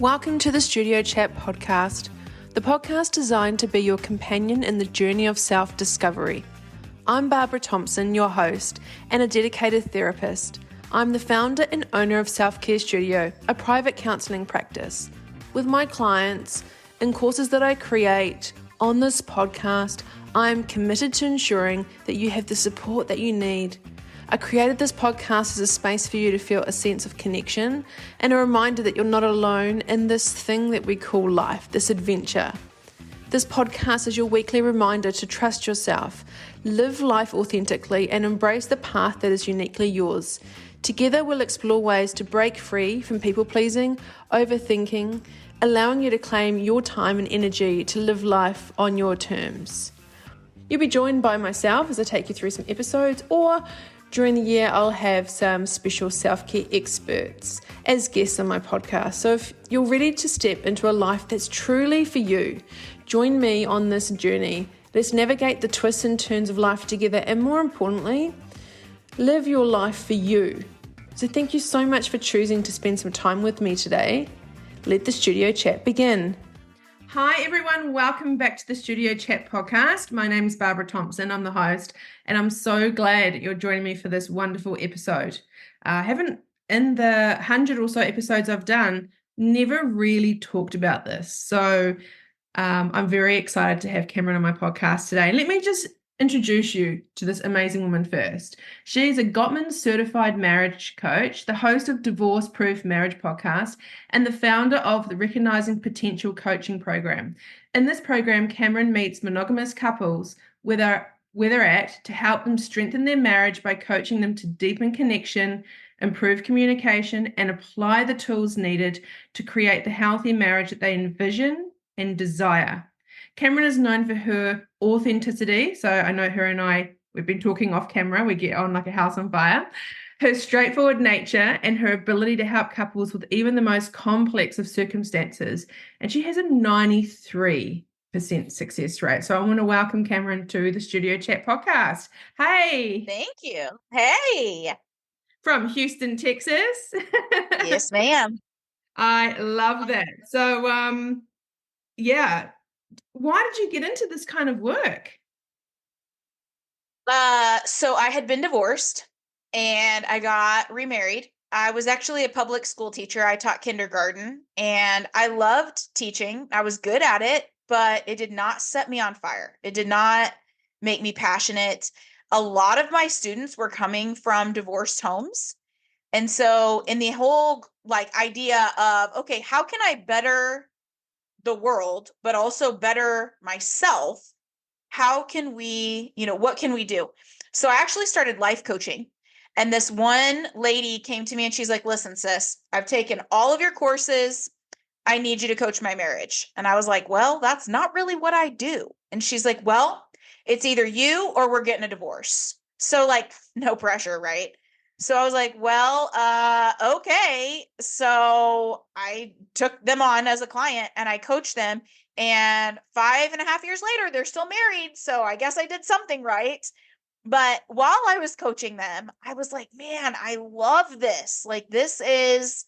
Welcome to the Studio Chat podcast, the podcast designed to be your companion in the journey of self-discovery. I'm Barbara Thompson, your host, and a dedicated therapist. I'm the founder and owner of Self-Care Studio, a private counselling practice. With my clients, in courses that I create, on this podcast, I'm committed to ensuring that you have the support that you need. I created this podcast as a space for you to feel a sense of connection and a reminder that you're not alone in this thing that we call life, this adventure. This podcast is your weekly reminder to trust yourself, live life authentically, and embrace the path that is uniquely yours. Together, we'll explore ways to break free from people-pleasing, overthinking, allowing you to claim your time and energy to live life on your terms. You'll be joined by myself as I take you through some episodes, or during the year, I'll have some special self-care experts as guests on my podcast. So if you're ready to step into a life that's truly for you, join me on this journey. Let's navigate the twists and turns of life together, and more importantly, live your life for you. So thank you so much for choosing to spend some time with me today. Let the Studio Chat begin. Hi everyone, welcome back to the Studio Chat podcast. My name is Barbara Thompson, I'm the host, and I'm so glad you're joining me for this wonderful episode. In the 100 or so episodes I've done, never really talked about this. So I'm very excited to have Kameran on my podcast today. And let me just introduce you to this amazing woman first. She's a Gottman Certified Marriage Coach, the host of Divorce Proof Marriage podcast, and the founder of the Recognizing Potential coaching program. In this program, Kameran meets monogamous couples where they're at to help them strengthen their marriage by coaching them to deepen connection, improve communication, and apply the tools needed to create the healthy marriage that they envision and desire. Kameran is known for her authenticity. So I know her and we've been talking off camera. We get on like a house on fire. Her straightforward nature and her ability to help couples with even the most complex of circumstances. And she has a 93% success rate. So I want to welcome Kameran to the Studio Chat podcast. Hey. Thank you. Hey. From Houston, Texas. Yes, ma'am. I love that. So, yeah. Why did you get into this kind of work? So I had been divorced and I got remarried. I was actually a public school teacher. I taught kindergarten and I loved teaching. I was good at it, but it did not set me on fire. It did not make me passionate. A lot of my students were coming from divorced homes. And so in the whole idea of, okay, how can I better the world, but also better myself? How can we, what can we do? So I actually started life coaching. And this one lady came to me and she's like, listen, sis, I've taken all of your courses. I need you to coach my marriage. And I was like, well, that's not really what I do. And she's like, well, it's either you or we're getting a divorce. So no pressure, right? So I was like, well, okay. So I took them on as a client and I coached them. And 5.5 years later, they're still married. So I guess I did something right. But while I was coaching them, I was like, man, I love this. This is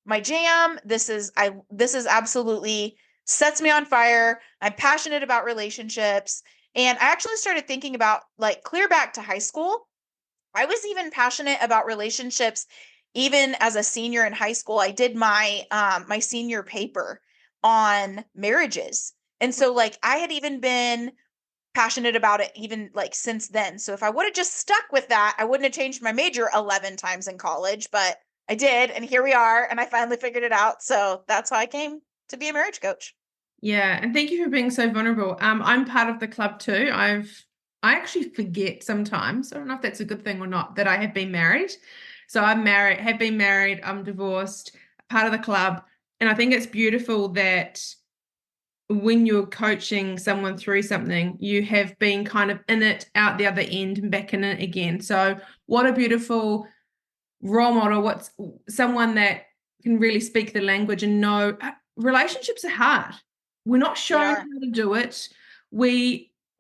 my jam. This is absolutely sets me on fire. I'm passionate about relationships. And I actually started thinking about clear back to high school. I was even passionate about relationships even as a senior in high school. I did my my senior paper on marriages. And so I had even been passionate about it even since then. So if I would have just stuck with that, I wouldn't have changed my major 11 times in college, but I did. And here we are. And I finally figured it out. So that's how I came to be a marriage coach. Yeah. And thank you for being so vulnerable. I'm part of the club too. I actually forget sometimes, I don't know if that's a good thing or not, that I have been married. So have been married, I'm divorced, part of the club. And I think it's beautiful that when you're coaching someone through something, you have been kind of in it, out the other end and back in it again. So what a beautiful role model. What's someone that can really speak the language and know relationships are hard. We're not shown how to do it.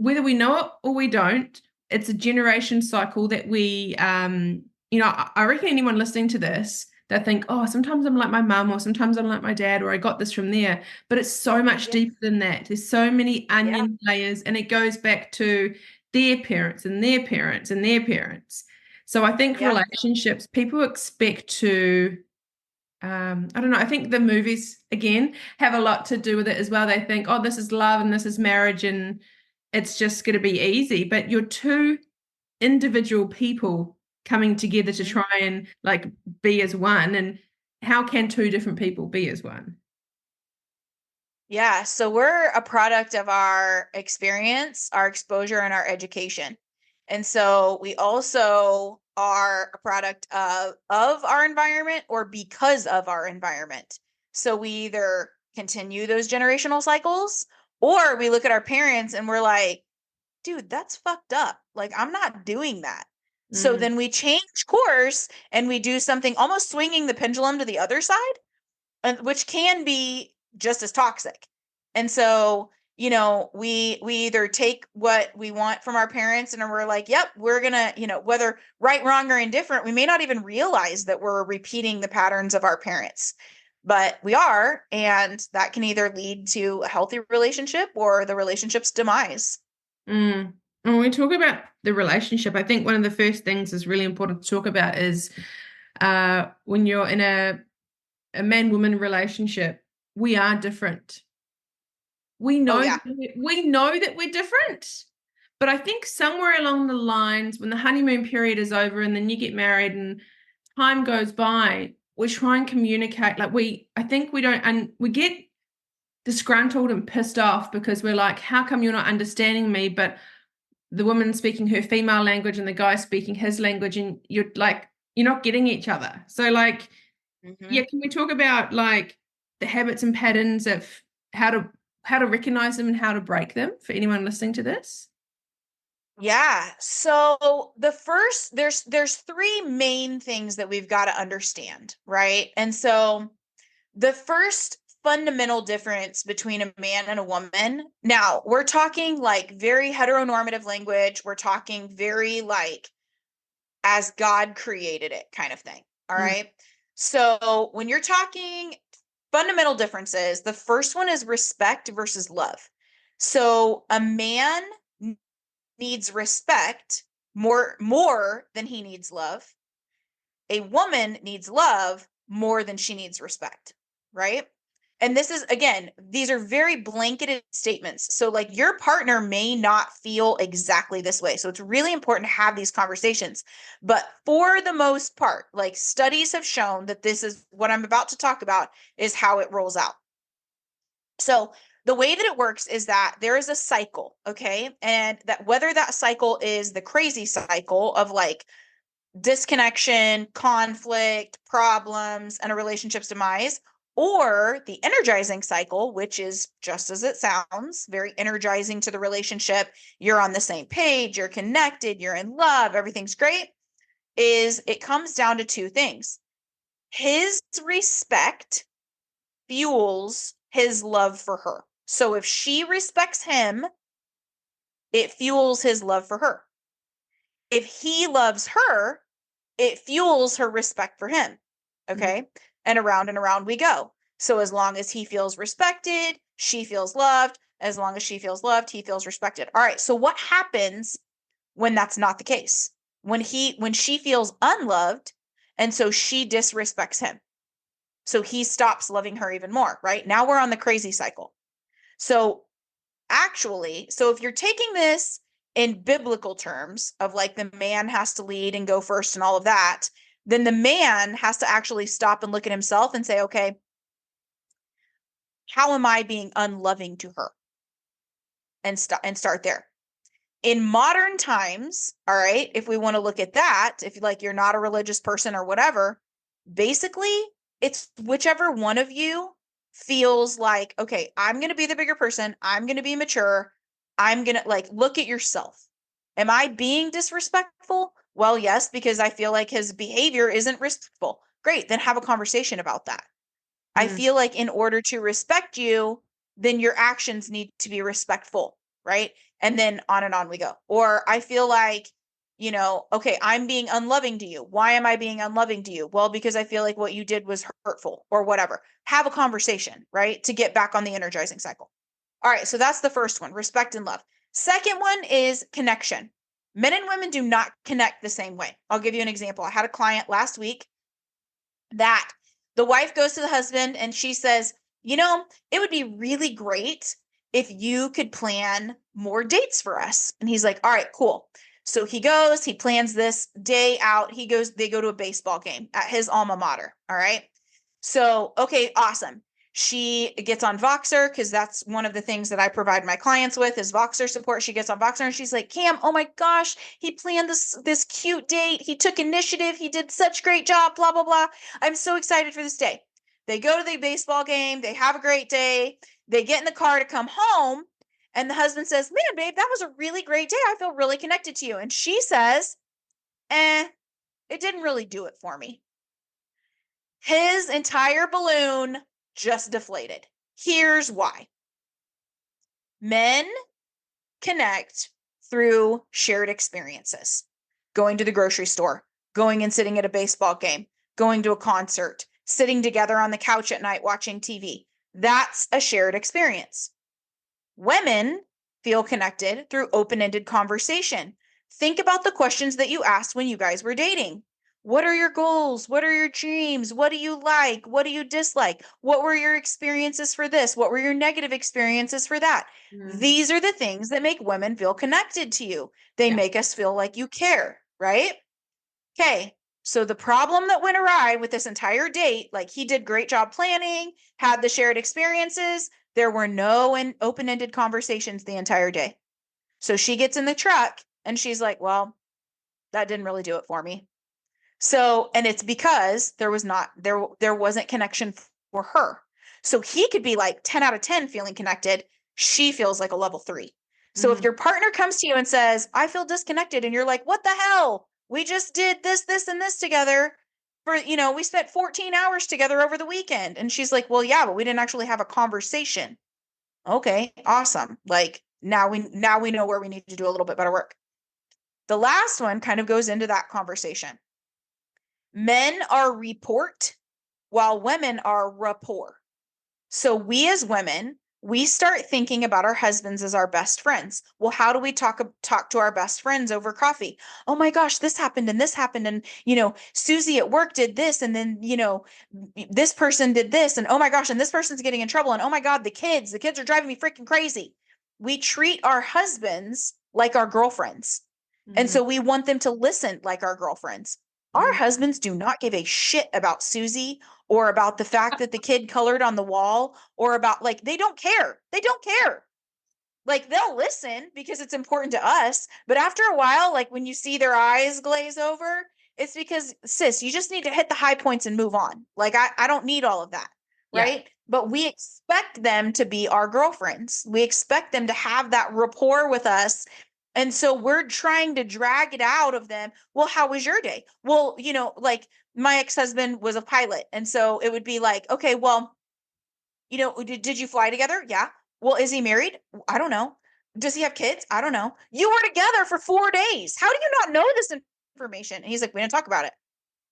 Whether we know it or we don't, it's a generation cycle that I reckon anyone listening to this, They think, oh, sometimes I'm like my mum, or sometimes I'm like my dad, or I got this from there. But it's so much Yeah. deeper than that. There's so many Yeah. onion layers, and it goes back to their parents and their parents and their parents. So I think Yeah. relationships, people expect to, I don't know, I think the movies, again, have a lot to do with it as well. They think, oh, this is love and this is marriage and it's just going to be easy. But you're two individual people coming together to Mhm. try and like be as one. And how can two different people be as one? Yeah, so we're a product of our experience, our exposure, and our education. And so we also are a product of our environment or because of our environment. So we either continue those generational cycles or we look at our parents and we're like, dude, that's fucked up. Like, I'm not doing that. So Mm, then we change course and we do something almost swinging the pendulum to the other side, and which can be just as toxic. And so, we either take what we want from our parents and we're like, yep, we're gonna, whether right, wrong, or indifferent, we may not even realize that we're repeating the patterns of our parents, but we are, and that can either lead to a healthy relationship or the relationship's demise. mm. When we talk about the relationship, I think one of the first things is really important to talk about is when you're in a man-woman relationship, we are different. We Oh know yeah. we know that we're different. But I think somewhere along the lines, when the honeymoon period is over and then you get married and time goes by, we try and communicate. Like I think we don't, and we get disgruntled and pissed off because we're like, how come you're not understanding me? But the woman speaking her female language and the guy speaking his language, and you're like, you're not getting each other. So like, Hmm. yeah, can we talk about like the habits and patterns of how to how to recognize them and how to break them for anyone listening to this? Yeah. So the first there's three main things that we've got to understand, right? And so the first fundamental difference between a man and a woman. Now, we're talking like very heteronormative language. We're talking very like as God created it kind of thing. All Mm, right? So, when you're talking fundamental differences, the first one is respect versus love. So, a man needs respect more than he needs love. A woman needs love more than she needs respect, right? And this is, again, these are very blanketed statements. So, like, your partner may not feel exactly this way. So, it's really important to have these conversations. But for the most part, like, studies have shown that this is what I'm about to talk about is how it rolls out. So, the way that it works is that there is a cycle, okay? And that whether that cycle is the crazy cycle of like disconnection, conflict, problems, and a relationship's demise, or the energizing cycle, which is just as it sounds, very energizing to the relationship. You're on the same page, you're connected, you're in love, everything's great. Is it comes down to two things. His respect fuels his love for her. So if she respects him, it fuels his love for her. If he loves her, it fuels her respect for him. mm, Okay. And around we go. So as long as he feels respected, she feels loved. As long as she feels loved, he feels respected. All right. So what happens when that's not the case? When she feels unloved, and so she disrespects him. So he stops loving her even more, right? Now we're on the crazy cycle. So so if you're taking this in biblical terms of like the man has to lead and go first and all of that, then the man has to actually stop and look at himself and say, okay, how am I being unloving to her? And start there. In modern times, all right, if we want to look at that, if like you're not a religious person or whatever, basically it's whichever one of you feels like, okay, I'm going to be the bigger person, I'm going to be mature, I'm going to like look at yourself. Am I being disrespectful? Well, yes, because I feel like his behavior isn't respectful. Great, then have a conversation about that. I mm, feel like in order to respect you, then your actions need to be respectful, right? And then on we go. Or I feel like Okay, I'm being unloving to you. Why am I being unloving to you? Well, because I feel like what you did was hurtful or whatever. Have a conversation, right? To get back on the energizing cycle. All right, so that's the first one, respect and love. Second one is connection. Men and women do not connect the same way. I'll give you an example. I had a client last week that the wife goes to the husband and she says, it would be really great if you could plan more dates for us. And he's like, all right, cool. So he plans this day out. They go to a baseball game at his alma mater. All right. So, okay, awesome. She gets on Voxer because that's one of the things that I provide my clients with is Voxer support. She gets on Voxer and she's like, Cam, oh my gosh, he planned this cute date. He took initiative. He did such great job, blah, blah, blah. I'm so excited for this day. They go to the baseball game. They have a great day. They get in the car to come home. And the husband says, man, babe, that was a really great day. I feel really connected to you. And she says, it didn't really do it for me. His entire balloon just deflated. Here's why. Men connect through shared experiences. Going to the grocery store, going and sitting at a baseball game, going to a concert, sitting together on the couch at night watching TV. That's a shared experience. Women feel connected through open-ended conversation. Think about the questions that you asked when you guys were dating. What are your goals? What are your dreams? What do you like? What do you dislike? What were your experiences for this? What were your negative experiences for that? These are the things that make women feel connected to you. They make us feel like you care, right? Okay. So the problem that went awry with this entire date, like he did great job planning, had the shared experiences. There were no open-ended conversations the entire day. So she gets in the truck and she's like, well, that didn't really do it for me. So, and it's because there wasn't connection for her. So he could be like 10 out of 10 feeling connected. She feels like a level 3. So if your partner comes to you and says, I feel disconnected, and you're like, what the hell? We just did this, this, and this together we spent 14 hours together over the weekend. And she's like, well, yeah, but we didn't actually have a conversation. Okay, awesome. Like now we know where we need to do a little bit better work. The last one kind of goes into that conversation. Men are report while women are rapport. So we as women, we start thinking about our husbands as our best friends. Well, how do we talk to our best friends over coffee? Oh my gosh, this happened and this happened. And, Susie at work did this. And then, this person did this. And oh my gosh, and this person's getting in trouble. And oh my God, the kids are driving me freaking crazy. We treat our husbands like our girlfriends. And so we want them to listen like our girlfriends. Our husbands do not give a shit about Susie or about the fact that the kid colored on the wall or about they don't care. They don't care. Like they'll listen because it's important to us. But after a while, like when you see their eyes glaze over, it's because sis, you just need to hit the high points and move on. Like I don't need all of that. Right. Yeah. But we expect them to be our girlfriends. We expect them to have that rapport with us. And so we're trying to drag it out of them. Well, how was your day? Well, like my ex-husband was a pilot. And so it would be like, okay, well, did you fly together? Yeah. Well, is he married? I don't know. Does he have kids? I don't know. You were together for 4 days. How do you not know this information? And he's like, we didn't talk about it.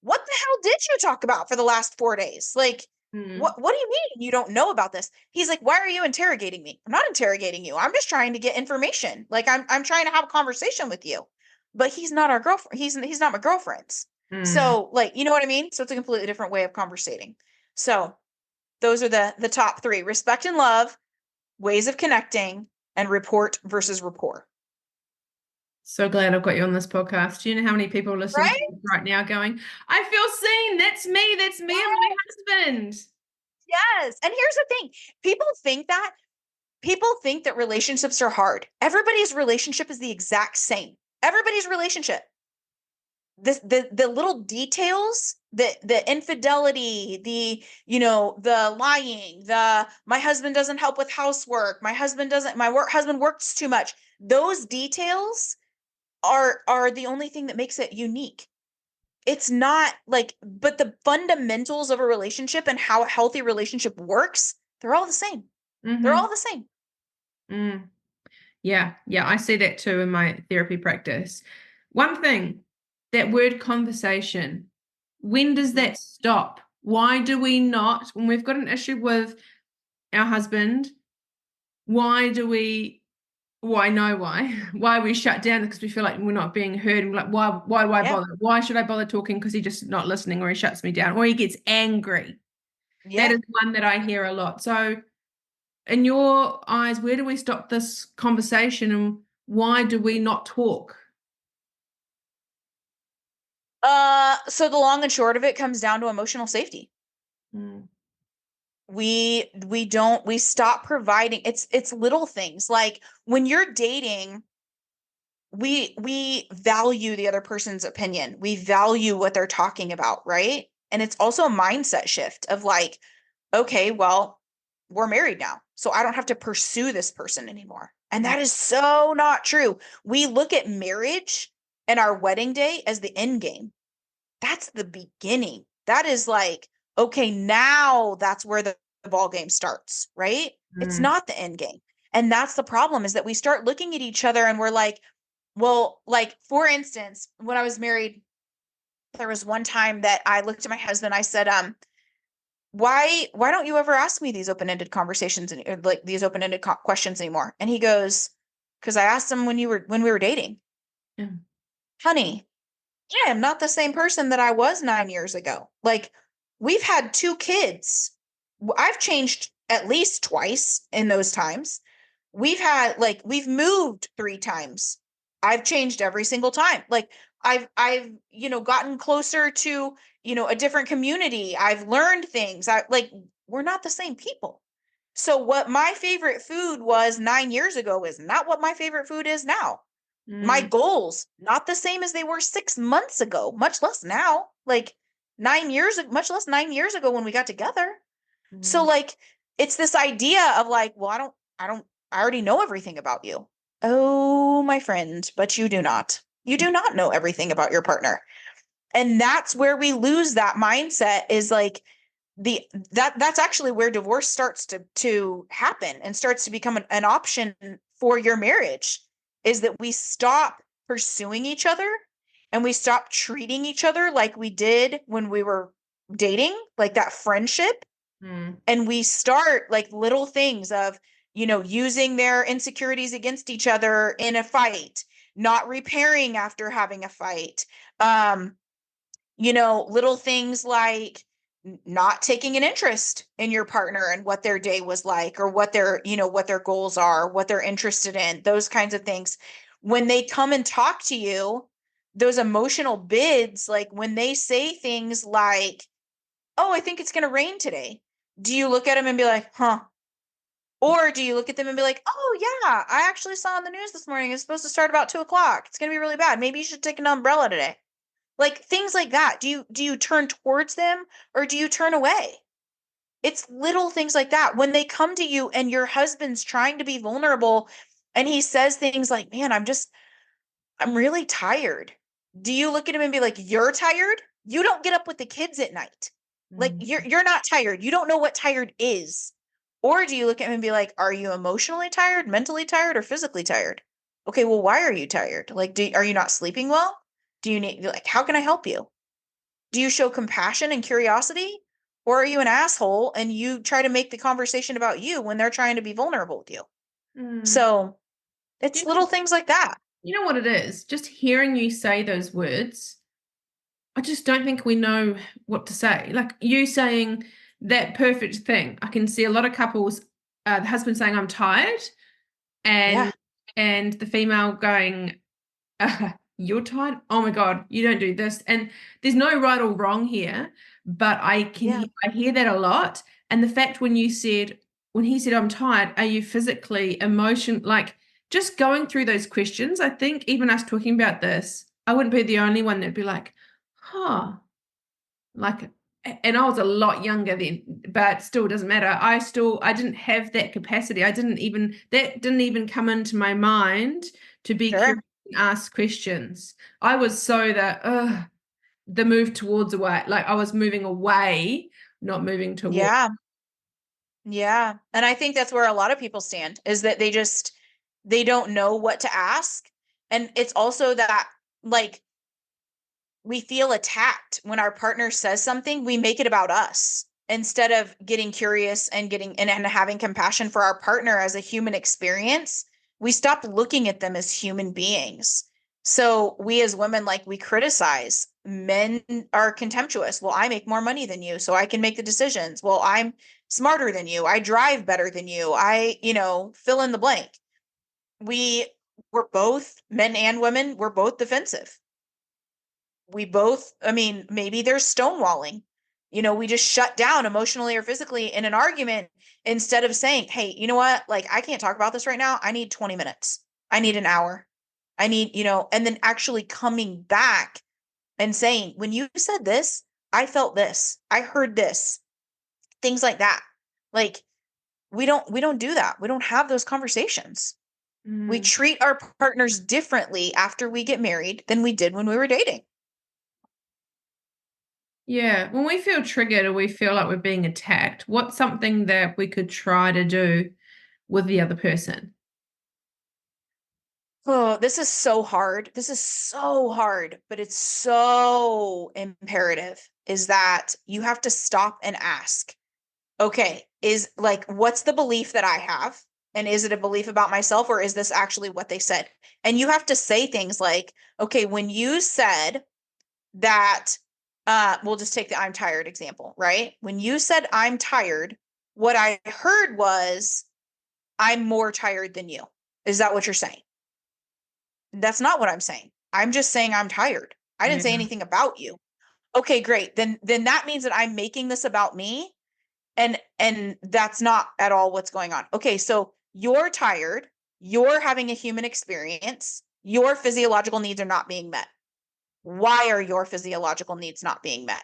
What the hell did you talk about for the last 4 days? Like, what do you mean you don't know about this? He's like, why are you interrogating me? I'm not interrogating you. I'm just trying to get information. Like I'm trying to have a conversation with you. But he's not our girlfriend. He's not my girlfriend's. So you know what I mean? So it's a completely different way of conversating. So those are the top 3: respect and love, ways of connecting, and report versus rapport. So glad I've got you on this podcast. Do you know how many people are listening to this right now going, I feel seen. That's me. That's me and my husband. Yes. And here's the thing. People think that relationships are hard. Everybody's relationship is the exact same. Everybody's relationship. The little details, the infidelity, the lying, my husband doesn't help with housework. My husband works too much. Those details are the only thing that makes it unique. It's not but the fundamentals of a relationship and how a healthy relationship works, they're all the same. They're all the same. Yeah. I see that too in my therapy practice. one thing, that word conversation, when does Mhm. that stop? Why do we not, when we've got an issue with our husband, why do we, well, I know why. Why we shut down because we feel like we're not being heard. And we're like, why do I Yeah. bother? Why should I bother talking? Because he's just not listening, or he shuts me down, or he gets angry. That Yeah. is one that I hear a lot. So, in your eyes, where do we stop this conversation, and why do we not talk? So the long and short of it comes down to emotional safety. Mm. We stop providing, it's little things. Like when you're dating, we value the other person's opinion. We value what they're talking about, right? And it's also a mindset shift of like, okay, well, we're married now, so I don't have to pursue this person anymore. And that is so not true. We look at marriage and our wedding day as the end game. That's the beginning. That is like, okay, now that's where the ball game starts, right? It's Mm. not the end game. And that's the problem, is that we start looking at each other and we're like, well, like for instance, when I was married, there was one time that I looked at my husband, I said, why don't you ever ask me these open-ended conversations and like these open-ended questions anymore? And he goes, because I asked him when we were dating. Yeah. Honey, I am not the same person that I was 9 years ago. Like, we've had two kids. I've changed at least twice in those times. We've moved three times. I've changed every single time. Like, I've gotten closer to, a different community. I've learned things. We're not the same people. So what my favorite food was 9 years ago is not what my favorite food is now. My Mm. goals, not the same as they were 6 months ago, much less now. Like 9 years, much less 9 years ago when we got together. So Mm. like it's this idea of like, well, I already know everything about you. Oh, my friend, but you do not. You do not know everything about your partner. And that's where we lose that mindset, is like that's actually where divorce starts to happen and starts to become an option for your marriage, is that we stop pursuing each other and we stop treating each other like we did when we were dating, like that friendship. Mm. And we start like little things of, using their insecurities against each other in a fight, not repairing after having a fight. Um, little things like not taking an interest in your partner and what their day was like, or what their goals are, what they're interested in, those kinds of things. When they come and talk to you, those emotional bids, like when they say things like, "Oh, I think it's going to rain today." Do you look at them and be like, "Huh?" Or do you look at them and be like, "Oh yeah, I actually saw on the news this morning it's supposed to start about 2 o'clock. It's going to be really bad. Maybe you should take an umbrella today." Like things like that. Do you turn towards them or do you turn away? It's little things like that. When they come to you and your husband's trying to be vulnerable and he says things like, "Man, I'm really tired." Do you look at him and be like, "You're tired? You don't get up with the kids at night. Like Mm. you're not tired. You don't know what tired is." Or do you look at him and be like, "Are you emotionally tired, mentally tired, or physically tired?" Okay, well, why are you tired? Like, are you not sleeping well? Do you need, like, how can I help you? Do you show compassion and curiosity? Or are you an asshole and you try to make the conversation about you when they're trying to be vulnerable with you? Mm. So You it's little know, things like that. you know what it is? Just hearing you say those words, I just don't think we know what to say. Like you saying that perfect thing. I can see a lot of couples, the husband saying, "I'm tired," Yeah. and the female going, "You're tired? Oh my God, you don't do this." And there's no right or wrong here, but Yeah. I hear that a lot. And the fact when he said, "I'm tired," are you physically, like just going through those questions? I think even us talking about this, I wouldn't be the only one that'd be like, huh, like, and I was a lot younger then, but still doesn't matter. I didn't have that capacity. That didn't even come into my mind to be curious Sure. and ask questions. I was so the move towards away, like I was moving away, not moving towards. Yeah. Yeah. And I think that's where a lot of people stand, is that they don't know what to ask. And it's also that like we feel attacked when our partner says something, we make it about us instead of getting curious and having compassion for our partner as a human experience. We stop looking at them as human beings. So we as women, like, we criticize. Men are contemptuous. Well, I make more money than you, so I can make the decisions. Well, I'm smarter than you. I drive better than you. Fill in the blank. We're both, men and women, we're both defensive. Maybe there's stonewalling. We just shut down emotionally or physically in an argument instead of saying, hey, you know what? Like, I can't talk about this right now. I need 20 minutes. I need an hour. I need, and then actually coming back and saying, when you said this, I felt this. I heard this. Things like that. Like, we don't do that. We don't have those conversations. We treat our partners differently after we get married than we did when we were dating. Yeah, when we feel triggered or we feel like we're being attacked, what's something that we could try to do with the other person? Oh, this is so hard. This is so hard, but it's so imperative is that you have to stop and ask, okay, what's the belief that I have? And is it a belief about myself, or is this actually what they said? And you have to say things like, okay, when you said that, we'll just take the I'm tired example, right? When you said I'm tired, what I heard was I'm more tired than you. Is that what you're saying? That's not what I'm saying. I'm just saying I'm tired. I didn't say anything about you. Okay, great. Then that means that I'm making this about me, and that's not at all what's going on. Okay, so you're tired, you're having a human experience, your physiological needs are not being met. Why are your physiological needs not being met?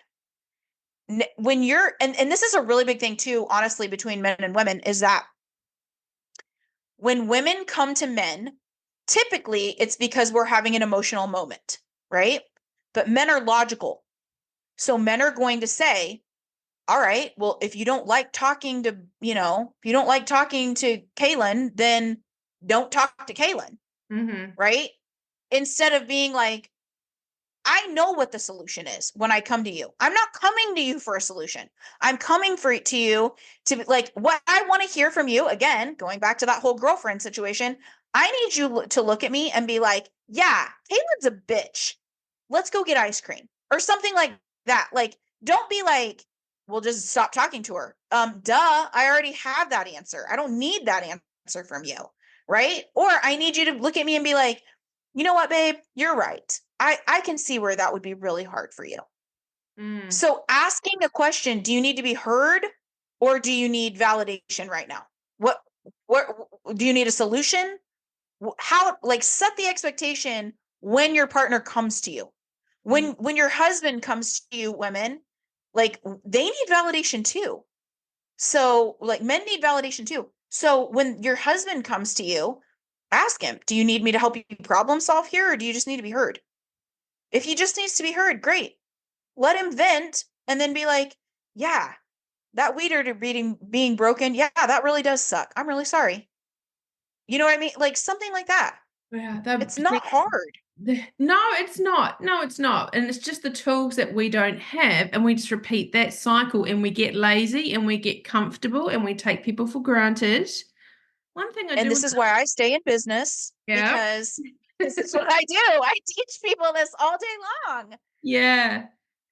When you're and this is a really big thing too, honestly, between men and women, is that when women come to men, typically it's because we're having an emotional moment, right? But men are logical. So men are going to say, all right, well, if you don't like talking to, if you don't like talking to Kaylin, then don't talk to Kaylin, right? Instead of being like, I know what the solution is when I come to you. I'm not coming to you for a solution. I'm coming to you to, like, what I want to hear from you. Again, going back to that whole girlfriend situation, I need you to look at me and be like, yeah, Kaylin's a bitch. Let's go get ice cream or something like that. Like, don't be like, well, just stop talking to her. I already have that answer. I don't need that answer from you. Right. Or I need you to look at me and be like, you know what, babe, you're right. I can see where that would be really hard for you. So asking a question, do you need to be heard or do you need validation right now? What do you need a solution? How, like, set the expectation when your partner comes to you. When your husband comes to you, women, like, they need validation too. So, like, men need validation too. So when your husband comes to you, ask him, do you need me to help you problem solve here, or do you just need to be heard? If he just needs to be heard, great. Let him vent and then be like, yeah, that weeder being broken, yeah, that really does suck. I'm really sorry. You know what I mean? Like, something like that. Yeah, It's not hard. no, it's not. No, it's not. And it's just the tools that we don't have. And we just repeat that cycle and we get lazy and we get comfortable and we take people for granted. One thing I And do this want is to, why I stay in business, yeah, because this is what I do. I teach people this all day long. yeah.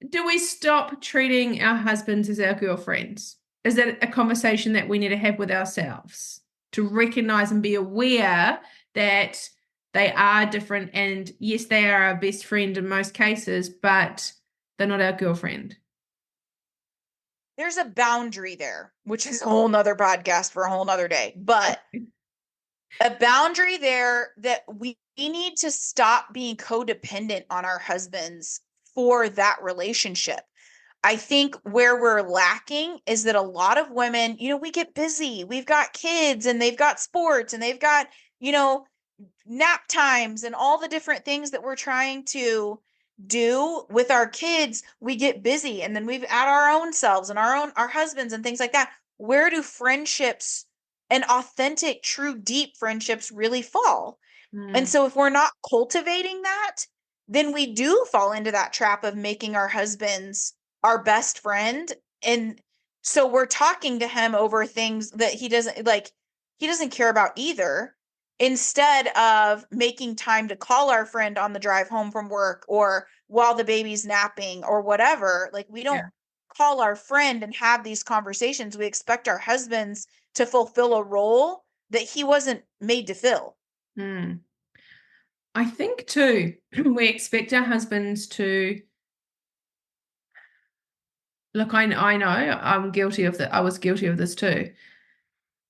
Do we stop treating our husbands as our girlfriends? Is that a conversation that we need to have with ourselves to recognize and be aware that they are different? And yes, they are our best friend in most cases, but they're not our girlfriend. There's a boundary there, which is a whole nother podcast for a whole nother day. But a boundary there that we need to stop being codependent on our husbands for that relationship. I think where we're lacking is that a lot of women, we get busy. We've got kids and they've got sports and they've got, nap times and all the different things that we're trying to do with our kids. We get busy and then we've at our own selves and our husbands and things like that. Where do friendships and authentic, true, deep friendships really fall? And so if we're not cultivating that, then we do fall into that trap of making our husbands our best friend. And so we're talking to him over things that he doesn't care about either, instead of making time to call our friend on the drive home from work or while the baby's napping or whatever. Like, we don't call our friend and have these conversations. We expect our husbands to fulfill a role that he wasn't made to fill. I think too, we expect our husbands to look. I know I'm guilty of that. I was guilty of this too.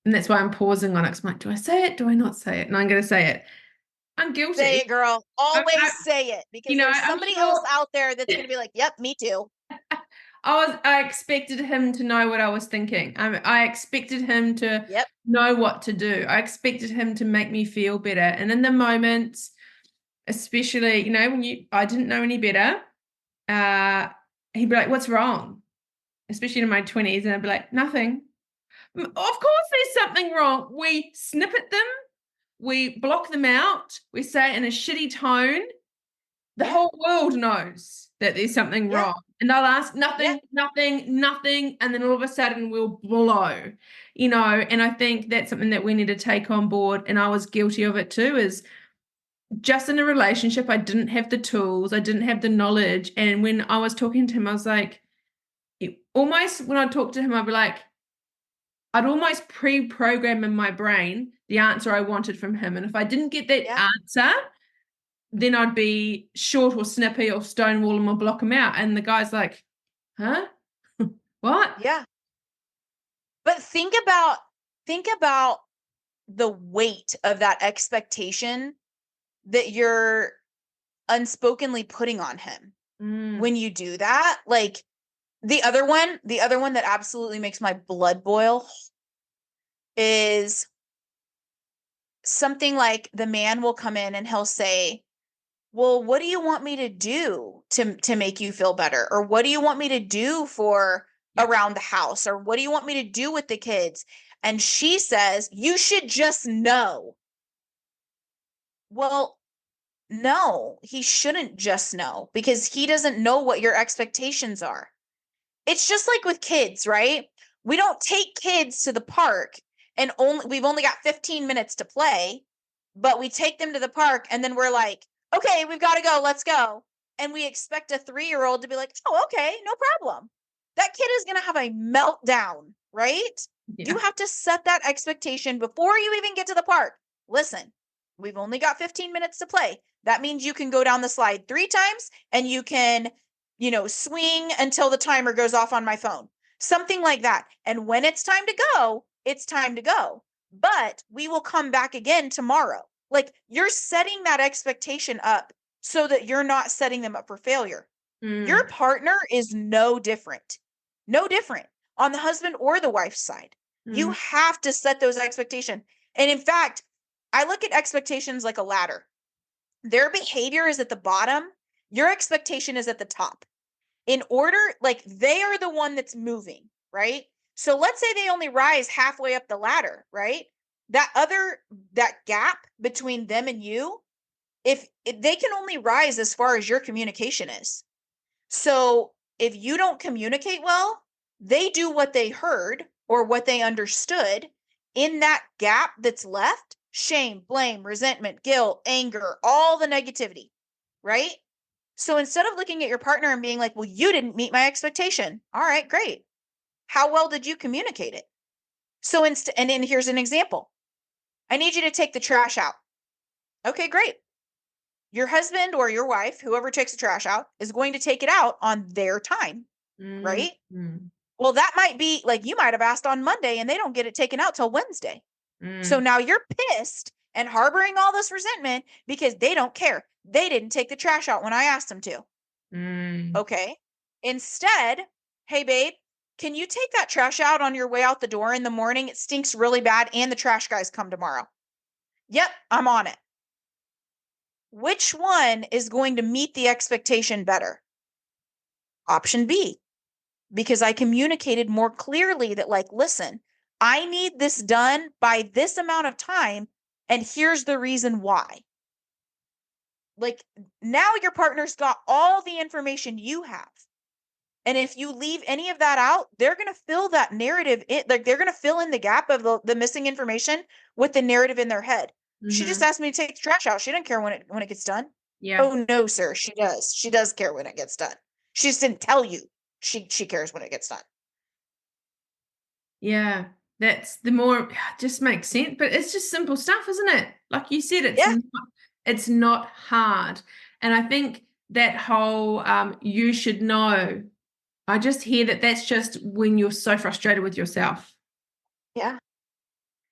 And that's why I'm pausing on it. 'Cause I'm like, do I say it? Do I not say it? And I'm going to say it. I'm guilty. Say it, girl. Always I say it, because there's somebody sure, else out there that's going to be like, yep, me too. I expected him to know what I was thinking. I expected him to know what to do. I expected him to make me feel better. And in the moments, especially, when I didn't know any better, he'd be like, what's wrong? Especially in my 20s. And I'd be like, nothing. Of course there's something wrong. We snip at them. We block them out. We say it in a shitty tone. The whole world knows that there's something wrong. And they'll ask nothing, nothing. And then all of a sudden we'll blow, and I think that's something that we need to take on board. And I was guilty of it too, is just in a relationship, I didn't have the tools. I didn't have the knowledge. And when I was talking to him, I was like, almost when I talked to him, I'd be like, I'd almost pre-program in my brain the answer I wanted from him. And if I didn't get that answer, then I'd be short or snippy or stonewall him or block him out. And the guy's like, huh? What? Yeah. But think about the weight of that expectation that you're unspokenly putting on him when you do that. Like, the other one that absolutely makes my blood boil is something like the man will come in and he'll say, well, what do you want me to do to make you feel better? Or what do you want me to do for around the house? Or what do you want me to do with the kids? And she says, you should just know. Well, no, he shouldn't just know, because he doesn't know what your expectations are. It's just like with kids, right? We don't take kids to the park and we've only got 15 minutes to play, but we take them to the park and then we're like, okay, we've got to go. Let's go. And we expect a 3-year-old to be like, oh, okay, no problem. That kid is going to have a meltdown, right? You have to set that expectation before you even get to the park. Listen, we've only got 15 minutes to play. That means you can go down the slide 3 times and you can, swing until the timer goes off on my phone. Something like that. And when it's time to go, it's time to go. But we will come back again tomorrow. Like, you're setting that expectation up so that you're not setting them up for failure. Your partner is no different. No different on the husband or the wife's side. You have to set those expectations. And in fact, I look at expectations like a ladder. Their behavior is at the bottom. Your expectation is at the top. In order, like, they are the one that's moving, right? So let's say they only rise halfway up the ladder, right? That gap between them and you, if they can only rise as far as your communication is. So if you don't communicate well, they do what they heard or what they understood. In that gap that's left, shame, blame, resentment, guilt, anger, all the negativity, right? So instead of looking at your partner and being like, well, you didn't meet my expectation. All right, great. How well did you communicate it? So and then here's an example. I need you to take the trash out. Okay, great. Your husband or your wife, whoever takes the trash out, is going to take it out on their time, right? Well, that might be like, you might have asked on Monday and they don't get it taken out till Wednesday. So now you're pissed and harboring all this resentment because they don't care. They didn't take the trash out when I asked them to. Okay. Instead, hey, babe, can you take that trash out on your way out the door in the morning? It stinks really bad and the trash guys come tomorrow. Yep, I'm on it. Which one is going to meet the expectation better? Option B, because I communicated more clearly that, like, listen, I need this done by this amount of time, and here's the reason why. like now your partner's got all the information you have. And if you leave any of that out, they're going to fill that narrative in, like they're going to fill in the gap of the missing information with the narrative in their head. She just asked me to take the trash out. She doesn't care when it gets done. Yeah. Oh no, sir, she does. She does care when it gets done. She just didn't tell you she cares when it gets done. Yeah. That's the more, it just makes sense, but it's just simple stuff, isn't it? Like you said, Yeah. it's not hard. And I think that whole you should know, I just hear that that's just when you're so frustrated with yourself. Yeah.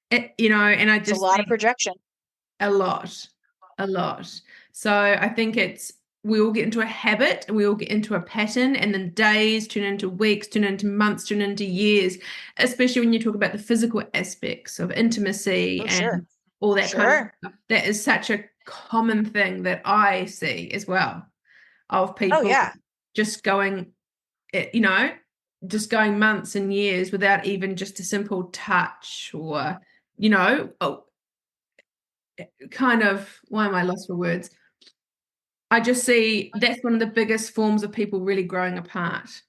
And I It's a just lot of think projection. a lot. So I think we all get into a habit and we all get into a pattern, and then days turn into weeks, turn into months, turn into years, especially when you talk about the physical aspects of intimacy Oh, and sure. all that kind of Sure. stuff. That is such a common thing that I see as well, of Oh, people yeah. just going, you know, just going months and years without even just a simple touch or, kind of, why am I lost for words? I just see that's one of the biggest forms of people really growing apart. Is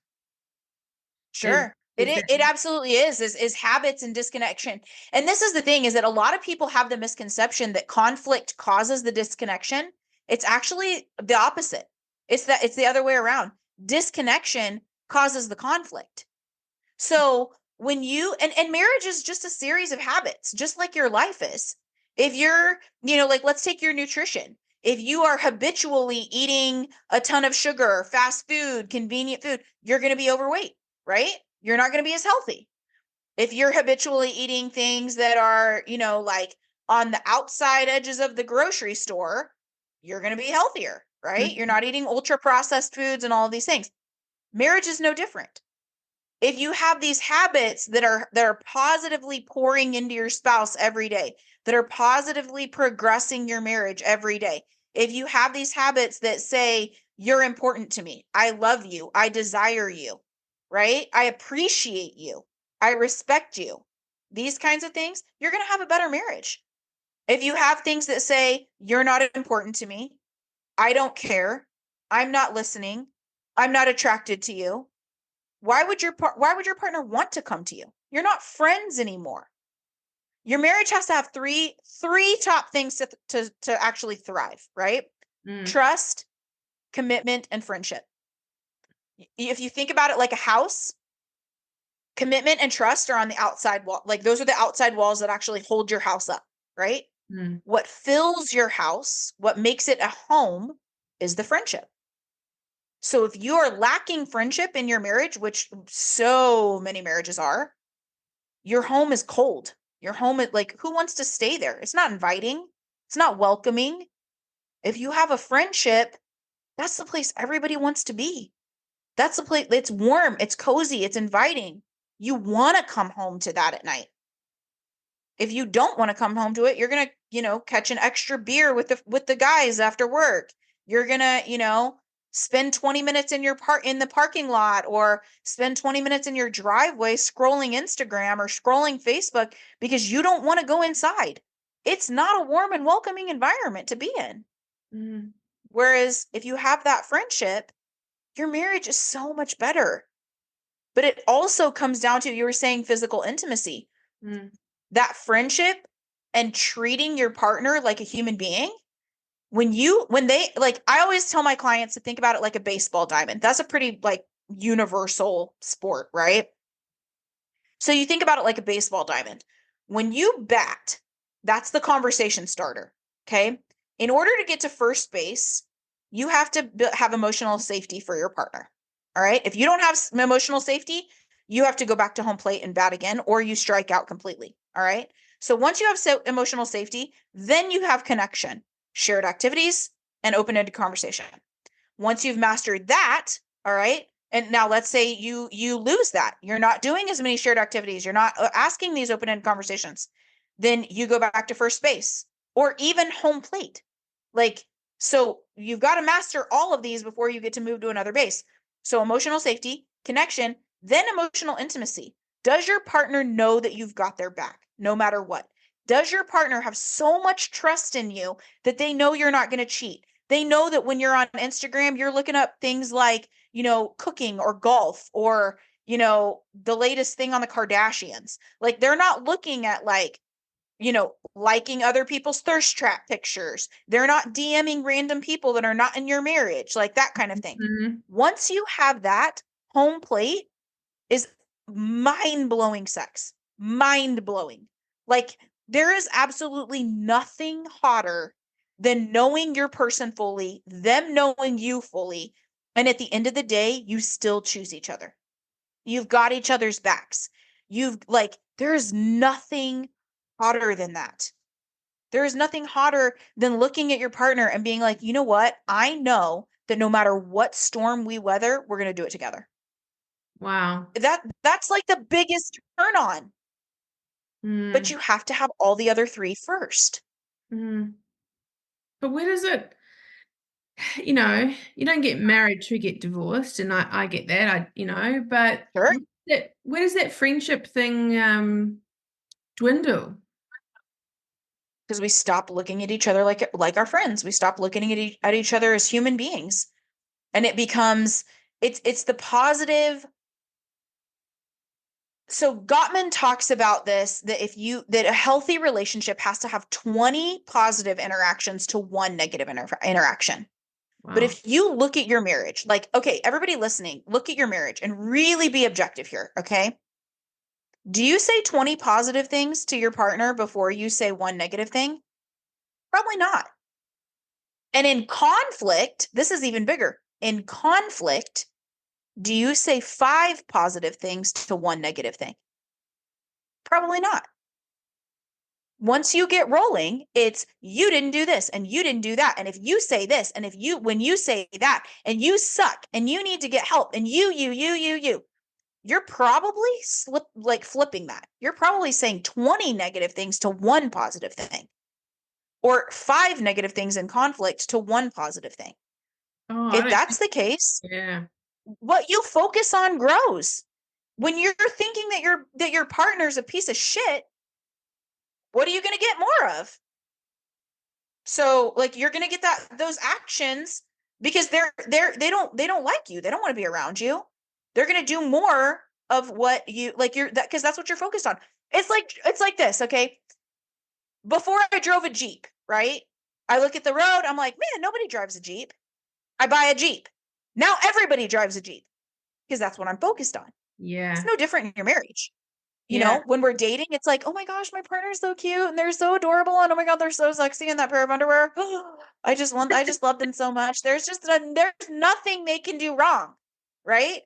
Sure. is that It absolutely is habits and disconnection. And this is the thing, is that a lot of people have the misconception that conflict causes the disconnection. It's actually the opposite. It's the other way around. Disconnection causes the conflict. So when and marriage is just a series of habits, just like your life is. If you're, like let's take your nutrition. If you are habitually eating a ton of sugar, fast food, convenient food, you're going to be overweight, right? You're not going to be as healthy. If you're habitually eating things that are, like on the outside edges of the grocery store, you're going to be healthier, right? You're not eating ultra processed foods and all of these things. Marriage is no different. If you have these habits that are positively pouring into your spouse every day, that are positively progressing your marriage every day, if you have these habits that say, you're important to me, I love you, I desire you, right? I appreciate you, I respect you, these kinds of things, you're going to have a better marriage. If you have things that say, you're not important to me, I don't care, I'm not listening, I'm not attracted to you, why would your partner want to come to you? You're not friends anymore. Your marriage has to have three top things to actually thrive, right? Trust, commitment, and friendship. If you think about it like a house, commitment and trust are on the outside wall. Like those are the outside walls that actually hold your house up, right? What fills your house, what makes it a home, is the friendship. So if you are lacking friendship in your marriage, which so many marriages are, your home is cold. Your home is like, who wants to stay there? It's not inviting. It's not welcoming. If you have a friendship, that's the place everybody wants to be. That's the place. It's warm. It's cozy. It's inviting. You want to come home to that at night. If you don't want to come home to it, you're going to, catch an extra beer with the guys after work. You're going to, spend 20 minutes in the parking lot, or spend 20 minutes in your driveway scrolling Instagram or scrolling Facebook because you don't want to go inside. It's not a warm and welcoming environment to be in. Whereas if you have that friendship, your marriage is so much better. But it also comes down to, you were saying, physical intimacy. That friendship and treating your partner like a human being. When they, like, I always tell my clients to think about it like a baseball diamond. That's a pretty like universal sport, right? So you think about it like a baseball diamond. When you bat, that's the conversation starter. Okay. In order to get to first base, you have to have emotional safety for your partner. All right. If you don't have emotional safety, you have to go back to home plate and bat again, or you strike out completely. All right. So once you have emotional safety, then you have connection, shared activities, and open-ended conversation. Once you've mastered that, all right, and now let's say you lose that. You're not doing as many shared activities. You're not asking these open-ended conversations. Then you go back to first base or even home plate. Like, so you've got to master all of these before you get to move to another base. So emotional safety, connection, then emotional intimacy. Does your partner know that you've got their back no matter what? Does your partner have so much trust in you that they know you're not going to cheat, They know that when you're on Instagram, you're looking up things like, cooking or golf or, the latest thing on the Kardashians. Like they're not looking at like, liking other people's thirst trap pictures. They're not DMing random people that are not in your marriage, like that kind of thing. Mm-hmm. Once you have that, home plate is mind-blowing sex. Mind-blowing. Like there is absolutely nothing hotter than knowing your person fully, them knowing you fully, and at the end of the day, you still choose each other. You've got each other's backs. There's nothing hotter than that. There is nothing hotter than looking at your partner and being like, you know what? I know that no matter what storm we weather, we're going to do it together. Wow. That's like the biggest turn on. But Mm. you have to have all the other three first. Mm. But where does it, you don't get married to get divorced, and I get that, but Sure. where does that friendship thing dwindle? Because we stop looking at each other like our friends. We stop looking at each other as human beings. And it becomes it's the positive. So Gottman talks about this, that a healthy relationship has to have 20 positive interactions to one negative interaction. But Wow. if you look at your marriage, like, okay, everybody listening, look at your marriage and really be objective here, okay? Do you say 20 positive things to your partner before you say one negative thing? Probably not. And in conflict, this is even bigger. In conflict, do you say 5 positive things to one negative thing? Probably not. Once you get rolling, it's you didn't do this and you didn't do that. And if you say this, and when you say that, and you suck and you need to get help, and you're probably flipping that. You're probably saying 20 negative things to one positive thing, or 5 negative things in conflict to one positive thing. Oh, I If don't that's think, the case, yeah. what you focus on grows. When you're thinking that your partner's a piece of shit, what are you going to get more of? So like you're going to get those actions because they don't like you. They don't want to be around you. They're going to do more of what you like because that's what you're focused on. It's like this, okay? Before I drove a Jeep, right? I look at the road, I'm like, man, nobody drives a Jeep. I buy a Jeep. Now everybody drives a Jeep because that's what I'm focused on. It's Yeah. no different in your marriage. Yeah. When we're dating, it's like, oh my gosh, my partner's so cute and they're so adorable. And oh my God, they're so sexy in that pair of underwear. I just love them so much. There's nothing they can do wrong. Right.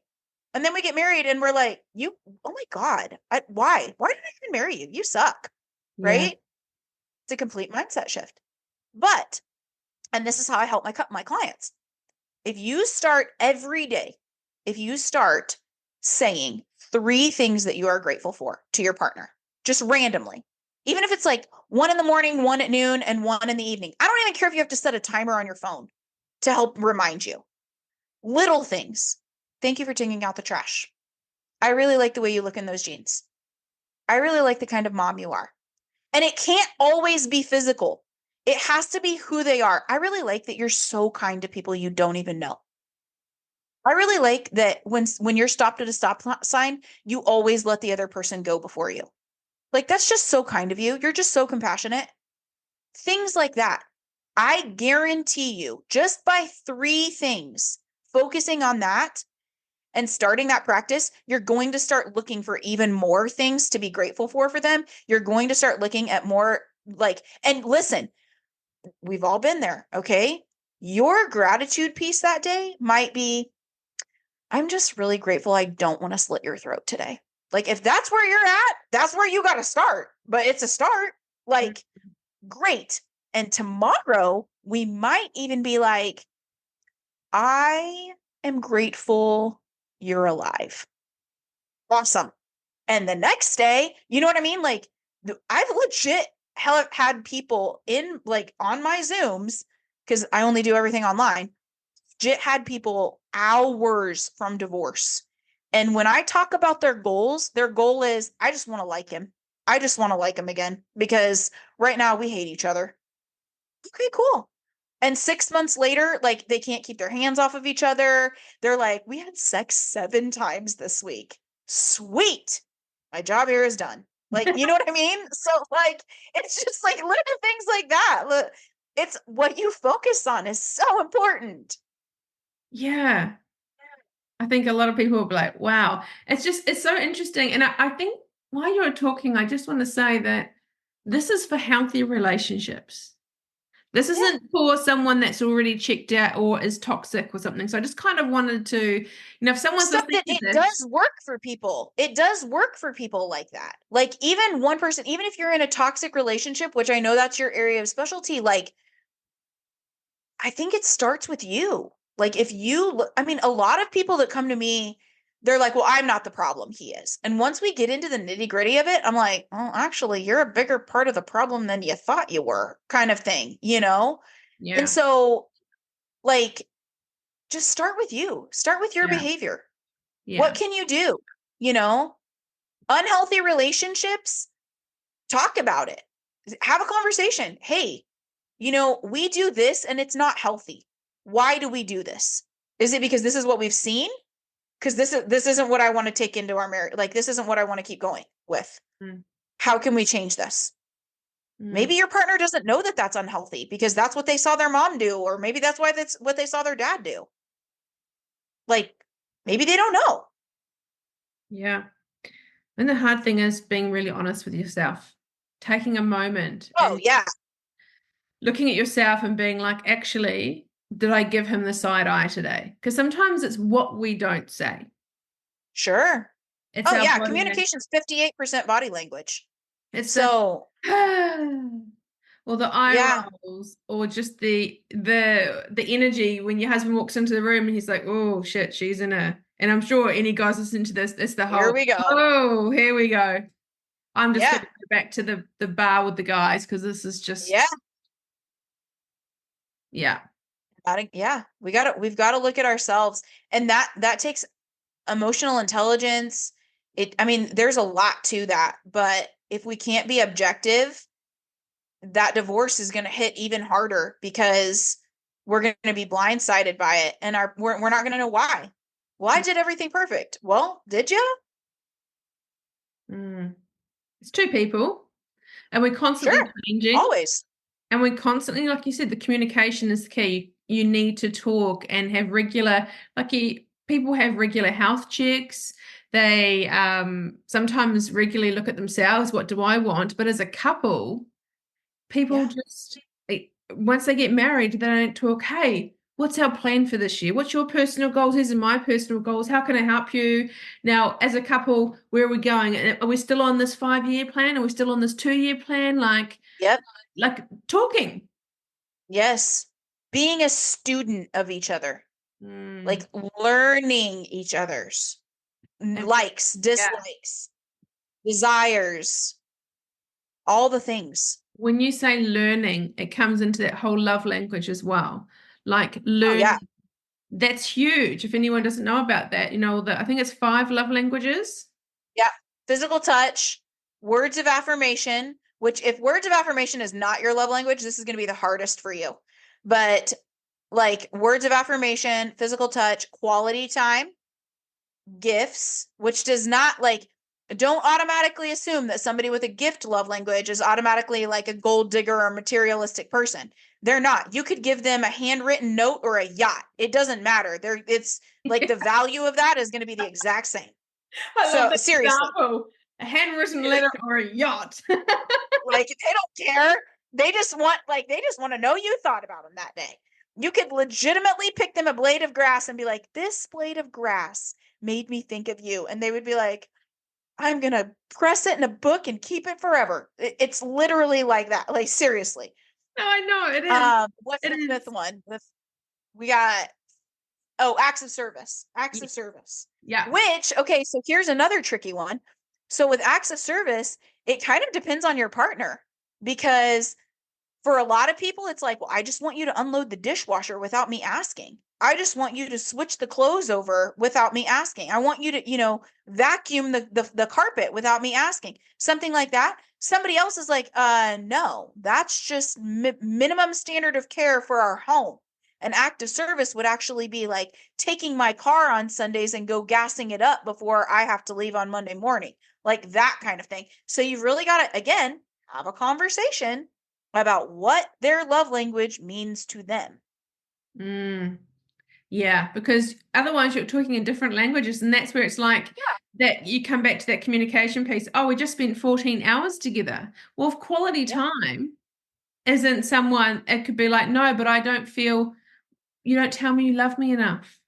And then we get married and we're like, oh my God, why did I even marry you? You suck. Yeah. Right. It's a complete mindset shift. But, and this is how I help my clients. If you start every day, if you start saying 3 things that you are grateful for to your partner, just randomly, even if it's like 1 in the morning, 1 at noon, and 1 in the evening. I don't even care if you have to set a timer on your phone to help remind you. Little things. Thank you for taking out the trash. I really like the way you look in those jeans. I really like the kind of mom you are. And it can't always be physical. It has to be who they are. I really like that you're so kind to people you don't even know. I really like that when you're stopped at a stop sign, you always let the other person go before you. Like that's just so kind of you. You're just so compassionate. Things like that. I guarantee you, just by 3 things, focusing on that and starting that practice, you're going to start looking for even more things to be grateful for them. You're going to start looking at more and listen, we've all been there, okay? Your gratitude piece that day might be, I'm just really grateful I don't want to slit your throat today. Like, if that's where you're at, that's where you got to start. But it's a start. Like, great. And tomorrow, we might even be like, I am grateful you're alive. Awesome. And the next day, you know what I mean? Like, I've legit had people on my Zooms, because I only do everything online. Legit had people hours from divorce. And when I talk about their goal is, I just want to like him. I just want to like him again because right now we hate each other. Okay, cool. And 6 months later, like they can't keep their hands off of each other. They're like, we had sex 7 times this week. Sweet. My job here is done. Like, you know what I mean? So like, it's just like little things like that. Look, it's what you focus on is so important. Yeah. I think a lot of people will be like, wow, it's so interesting. And I think while you're talking, I just want to say that this is for healthy relationships. This Yeah. isn't for someone that's already checked out or is toxic or something. So I just kind of wanted to, if someone's Except listening that to it this, does work for people. It does work for people like that. Like even one person, even if you're in a toxic relationship, which I know that's your area of specialty, like I think it starts with you. Like if you, I mean, a lot of people that come to me, they're like, well, I'm not the problem. He is. And once we get into the nitty gritty of it, I'm like, oh, actually, you're a bigger part of the problem than you thought you were, kind of thing, you know? And yeah, so, like, just start with you, start with your yeah, behavior. What yeah, can you do? You know, unhealthy relationships, talk about it, have a conversation. Hey, we do this and it's not healthy. Why do we do this? Is it because this is what we've seen? Because this isn't what I want to take into our marriage. Like this isn't what I want to keep going with. mm, How can we change this? mm, Maybe your partner doesn't know that that's unhealthy because that's what they saw their mom do, or maybe that's why that's what they saw their dad do. Like maybe they don't know. yeah. And the hard thing is being really honest with yourself, taking a moment Oh and yeah, looking at yourself and being like, actually, did I give him the side eye today? Because sometimes it's what we don't say. sure. It's Oh our yeah, body language. communication's 58% body language. It's the So or the eye yeah, rolls, or just the energy when your husband walks into the room and he's like, "Oh shit, she's in a." And I'm sure any guys listening to this, it's the here whole, we go. "Oh, here we go." I'm just Yeah, going to go back to the bar with the guys because this is yeah. just, yeah, Yeah, we've got to look at ourselves, and that takes emotional intelligence. I mean, there's a lot to that, but if we can't be objective, that divorce is going to hit even harder because we're going to be blindsided by it, and we're not going to know why. Well, I did everything perfect. Well, did you? mm. It's two people, and we're constantly Sure. changing. Always. And we constantly, like you said, the communication is the key. You need to talk and have regular, people have regular health checks. They sometimes regularly look at themselves. What do I want? But as a couple, people Yeah. just, once they get married, they don't talk, hey, what's our plan for this year? What's your personal goals? These are my personal goals. How can I help you? Now, as a couple, where are we going? Are we still on this 5-year plan? Are we still on this 2-year plan? Yep. Like talking. Yes. Being a student of each other, Mm. like learning each other's And likes, yeah, dislikes, desires, all the things. when you say learning, it comes into that whole love language as well. Like Oh yeah. learning, that's huge. If anyone doesn't know about that, I think it's 5 love languages. Yeah. Physical touch, words of affirmation, which if words of affirmation is not your love language, this is going to be the hardest for you. But like words of affirmation, physical touch, quality time, gifts, which does not like, don't automatically assume that somebody with a gift love language is automatically like a gold digger or materialistic person. They're not. You could give them a handwritten note or a yacht. It doesn't matter. It's like the value of that is going to be the exact same. I love So that seriously, example. A handwritten letter or a yacht. like they don't care. They just want to know you thought about them that day. You could legitimately pick them a blade of grass and be like, "This blade of grass made me think of you." And they would be like, "I'm going to press it in a book and keep it forever." It's literally like that. Like seriously. No, I know it is. What's It the fifth is. one? We got acts of service. Acts Yeah. of service. Yeah. Which, okay, so here's another tricky one. So with acts of service, it kind of depends on your partner because for a lot of people, it's like, well, I just want you to unload the dishwasher without me asking. I just want you to switch the clothes over without me asking. I want you to, vacuum the carpet without me asking. Something like that. Somebody else is like, no, that's just minimum standard of care for our home. An act of service would actually be like taking my car on Sundays and go gassing it up before I have to leave on Monday morning, like that kind of thing. So you've really got to, again, have a conversation about what their love language means to them. Yeah, because otherwise you're talking in different languages, and that's where it's like that you come back to that communication piece. Oh, we just spent 14 hours together. Well, if quality time isn't someone, it could be like, no, but I don't feel, you don't tell me you love me enough.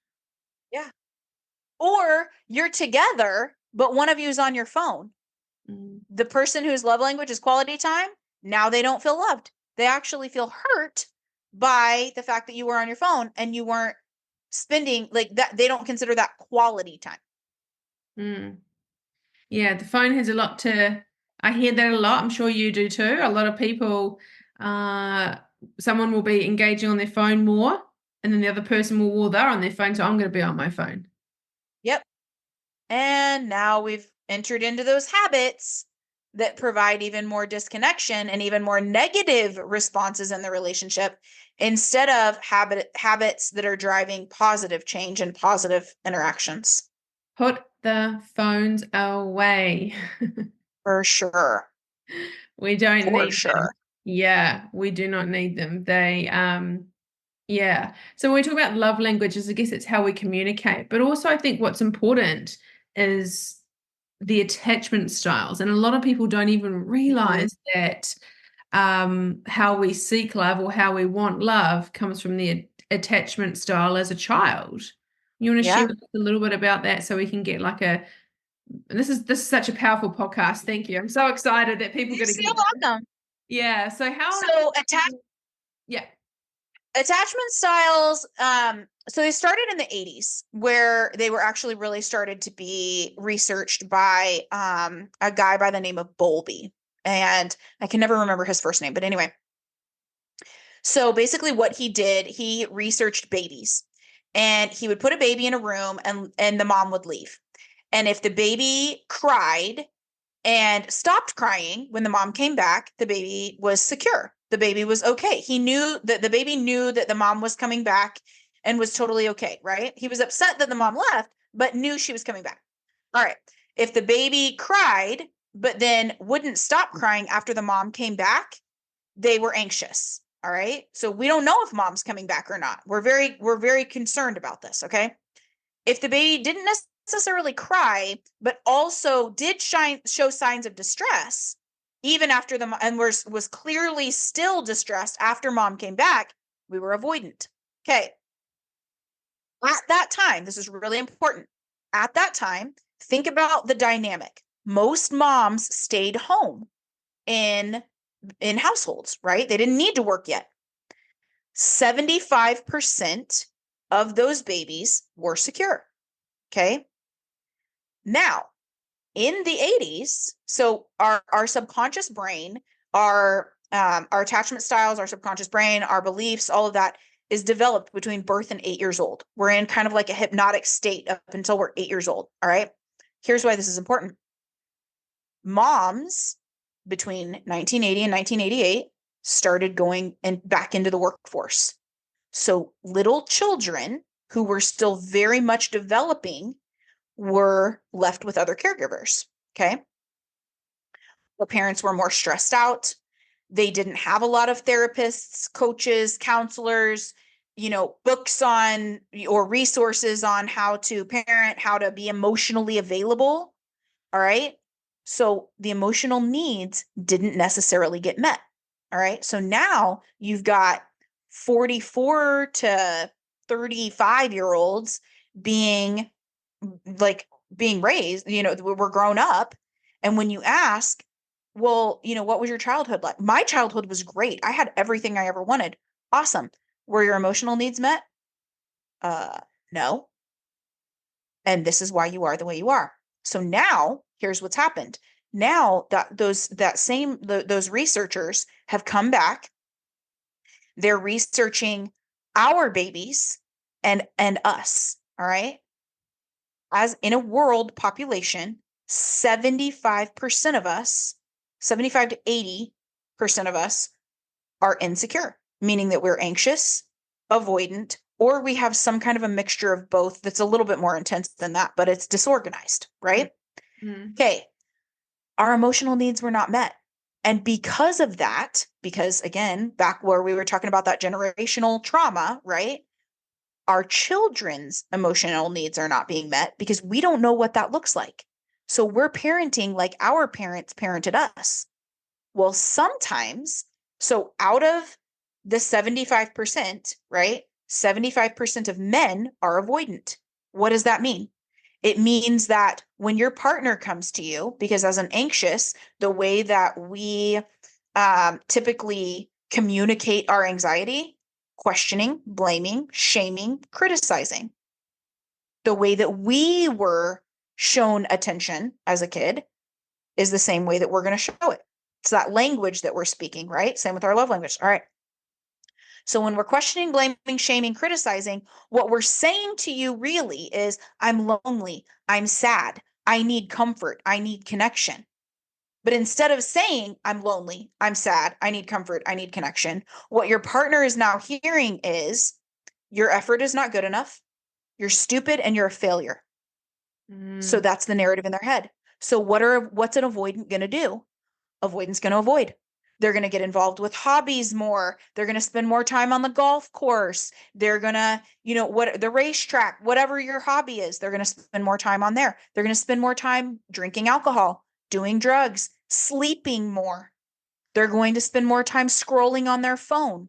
Yeah. Or you're together, but one of you is on your phone. The person whose love language is quality time, now they don't feel loved. They actually feel hurt by the fact that you were on your phone and you weren't spending like that. They don't consider that quality time. Yeah, the phone has a lot to, I hear that a lot. I'm sure you do too. A lot of people, someone will be engaging on their phone more, and then the other person will, well, they're on their phone, so I'm going to be on my phone. Yep. And now we've entered into those habits that provide even more disconnection and even more negative responses in the relationship instead of habits that are driving positive change and positive interactions. Put the phones away. For sure. We don't For need them. sure. Yeah, we do not need them. Yeah. So when we talk about love languages, I guess it's how we communicate. But also I think what's important is the attachment styles. And a lot of people don't even realize that how we seek love or how we want love comes from the attachment style as a child. You want to share Yeah. with us a little bit about that so we can get like this is such a powerful podcast. Thank you. I'm so excited that people are You're going to so get welcome. yeah. So how So yeah. attachment styles, so they started in the 80s where they were actually really started to be researched by a guy by the name of Bowlby. And I can never remember his first name, but anyway. So basically what he did, he researched babies and he would put a baby in a room and the mom would leave. And if the baby cried and stopped crying when the mom came back, the baby was secure. The baby was okay. He knew that the baby knew that the mom was coming back and was totally okay, right? He was upset that the mom left, but knew she was coming back. All right. If the baby cried, but then wouldn't stop crying after the mom came back, they were anxious. All right. So we don't know if mom's coming back or not. We're very concerned about this. Okay. If the baby didn't necessarily cry, but also did show signs of distress, even after and was clearly still distressed after mom came back, we were avoidant. Okay. At that time, this is really important. At that time, think about the dynamic. Most moms stayed home in households, right? They didn't need to work yet. 75% of those babies were secure. Okay. Now, in the 80s, so our subconscious brain, our attachment styles, our subconscious brain, our beliefs, all of that is developed between birth and 8 years old. We're in kind of like a hypnotic state up until we're 8 years old. All right. Here's why this is important. Moms between 1980 and 1988 started going back into the workforce. So little children who were still very much developing were left with other caregivers. Okay. The parents were more stressed out. They didn't have a lot of therapists, coaches, counselors, books on or resources on how to parent, how to be emotionally available. All right. So the emotional needs didn't necessarily get met. All right. So now you've got 44 to 35-year-olds being raised, we're grown up. And when you ask, well, what was your childhood like? My childhood was great. I had everything I ever wanted. Awesome. Were your emotional needs met? No. And this is why you are the way you are. So now here's what's happened. Now that those researchers have come back, they're researching our babies and us. All right. As in a world population, 75% of us, 75 to 80% of us are insecure, meaning that we're anxious, avoidant, or we have some kind of a mixture of both that's a little bit more intense than that, but it's disorganized, right? Mm-hmm. Okay. Our emotional needs were not met. And because of that, because again, back where we were talking about that generational trauma, right? Our children's emotional needs are not being met because we don't know what that looks like. So we're parenting like our parents parented us. Well, sometimes, so out of the 75%, right? 75% of men are avoidant. What does that mean? It means that when your partner comes to you, because as an anxious, the way that we typically communicate our anxiety, questioning, blaming, shaming, criticizing. The way that we were shown attention as a kid is the same way that we're going to show it. It's that language that we're speaking, right? Same with our love language. All right. So when we're questioning, blaming, shaming, criticizing, what we're saying to you really is, I'm lonely, I'm sad, I need comfort, I need connection. But instead of saying, I'm lonely, I'm sad, I need comfort, I need connection, what your partner is now hearing is, your effort is not good enough, you're stupid, and you're a failure. So that's the narrative in their head. So what's an avoidant going to do? Avoidance going to avoid. They're going to get involved with hobbies more. They're going to spend more time on the golf course. They're going to, what the racetrack, whatever your hobby is, they're going to spend more time on there. They're going to spend more time drinking alcohol, doing drugs, sleeping more. They're going to spend more time scrolling on their phone.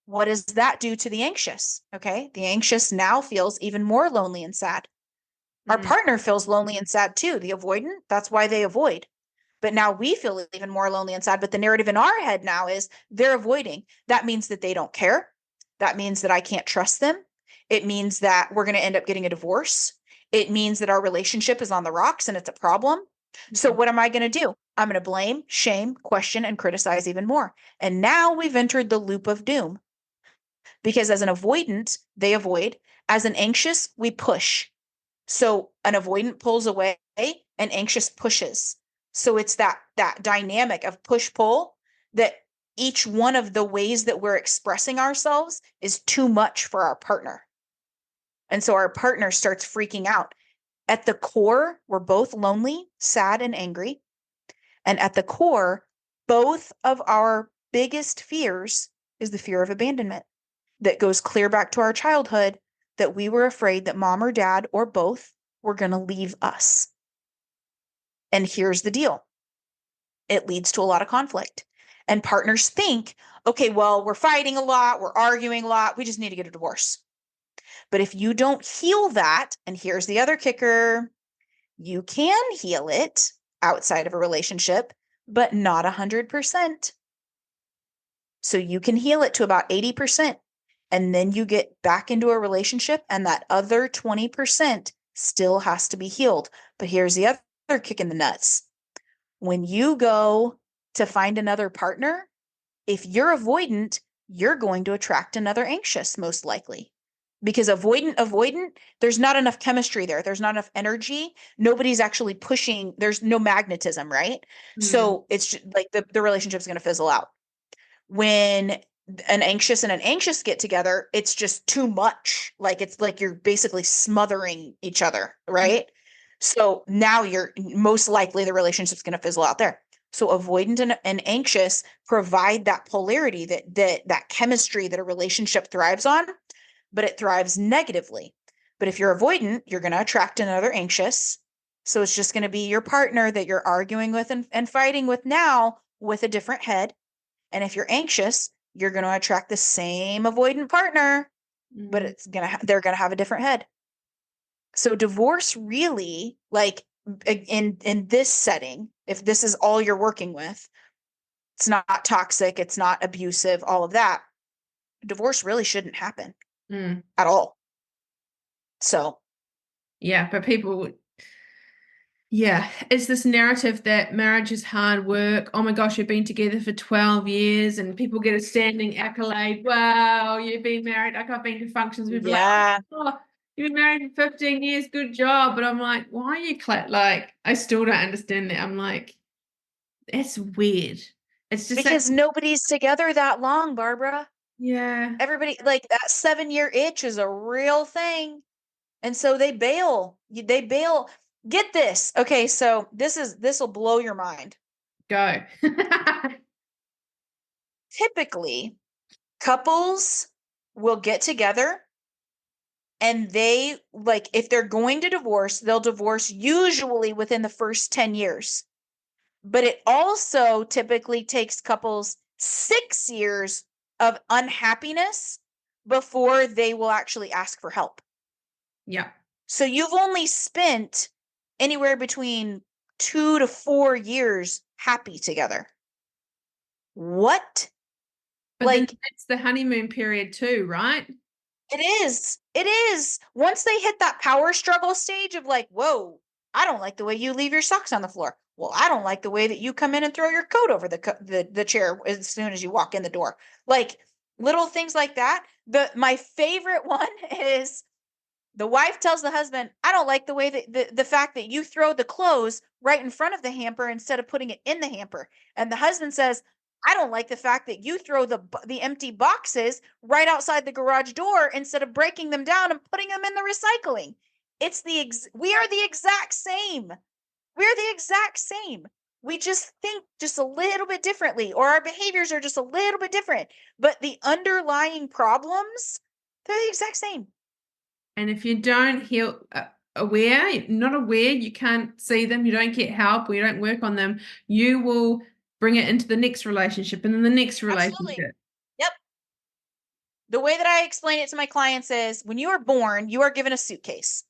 What does that do to the anxious? Okay. The anxious now feels even more lonely and sad. Our partner feels lonely and sad too. The avoidant, that's why they avoid. But now we feel even more lonely and sad. But the narrative in our head now is they're avoiding. That means that they don't care. That means that I can't trust them. It means that we're going to end up getting a divorce. It means that our relationship is on the rocks and it's a problem. So what am I going to do? I'm going to blame, shame, question, and criticize even more. And now we've entered the loop of doom. Because as an avoidant, they avoid. As an anxious, we push. So an avoidant pulls away, an anxious pushes. So it's that dynamic of push-pull that each one of the ways that we're expressing ourselves is too much for our partner. And so our partner starts freaking out. At the core, we're both lonely, sad, and angry. And at the core, both of our biggest fears is the fear of abandonment that goes clear back to our childhood, that we were afraid that mom or dad or both were going to leave us. And here's the deal. It leads to a lot of conflict. And partners think, okay, well, we're fighting a lot, we're arguing a lot, we just need to get a divorce. But if you don't heal that, and here's the other kicker, you can heal it outside of a relationship, but not 100%. So you can heal it to about 80%. And then you get back into a relationship, and that other 20% still has to be healed. But here's the other kick in the nuts. When you go to find another partner, if you're avoidant, you're going to attract another anxious, most likely. Because avoidant, there's not enough chemistry there. There's not enough energy. Nobody's actually pushing. There's no magnetism, right? So it's just like the relationship's going to fizzle out. When an anxious and an anxious get together, it's just too much. Like it's like you're basically smothering each other, right? So now you're most likely the relationship's going to fizzle out there. So avoidant and anxious provide that polarity, that chemistry that a relationship thrives on, but it thrives negatively. But if you're avoidant, you're going to attract another anxious. So it's just going to be your partner that you're arguing with and fighting with now with a different head. And if you're anxious, you're going to attract the same avoidant partner, but they're going to have a different head. So divorce really, like in this setting, if this is all you're working with, it's not toxic, it's not abusive, all of that. Divorce really shouldn't happen at all. So yeah, but people, Yeah, it's this narrative that marriage is hard work. Oh my gosh, you've been together for 12 years and people get a standing accolade. Wow, you've been married. Like I've been to functions, people are like, Yeah, oh, you've been married for 15 years, good job. But I'm like, why are you like, I still don't understand that. I'm like, that's weird. It's just like, because nobody's together that long, Barbara. yeah, Everybody, like that 7-year itch is a real thing. And so they bail. They bail. Get this. Okay, so this will blow your mind. go. Typically, couples will get together and they like if they're going to divorce, they'll divorce usually within the first 10 years. But it also typically takes couples 6 years of unhappiness before they will actually ask for help. Yeah. So you've only spent anywhere between 2 to 4 years happy together. What? But then Like it's the honeymoon period too, right? it is. It is. Once they hit that power struggle stage of like, whoa, I don't like the way you leave your socks on the floor. Well, I don't like the way that you come in and throw your coat over the chair as soon as you walk in the door. Like little things like that. My favorite one is the wife tells the husband, I don't like the way that the fact that you throw the clothes right in front of the hamper instead of putting it in the hamper. And the husband says, I don't like the fact that you throw the empty boxes right outside the garage door instead of breaking them down and putting them in the recycling. We are the exact same. We're the exact same. We just think just a little bit differently, or our behaviors are just a little bit different. But the underlying problems, they're the exact same. And if you don't heal not aware, you can't see them, you don't get help, or you don't work on them, you will bring it into the next relationship and then the next Absolutely. relationship. Yep. The way that I explain it to my clients is when you are born, you are given a suitcase.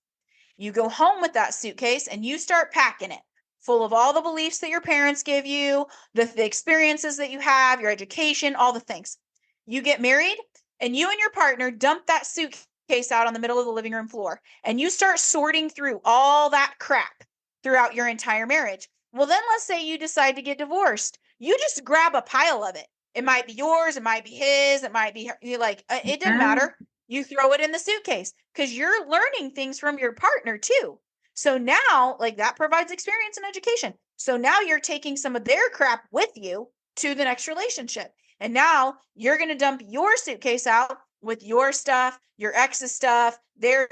You go home with that suitcase and you start packing it full of all the beliefs that your parents give you, the experiences that you have, your education, all the things. You get married and you and your partner dump that suitcase out on the middle of the living room floor and you start sorting through all that crap throughout your entire marriage. Well, then let's say you decide to get divorced. You just grab a pile of it. It might be yours, it might be his, it might be you like it didn't Yeah. matter. You throw it in the suitcase because you're learning things from your partner too. So now, like that provides experience and education. So now you're taking some of their crap with you to the next relationship. And now you're going to dump your suitcase out with your stuff, your ex's stuff, their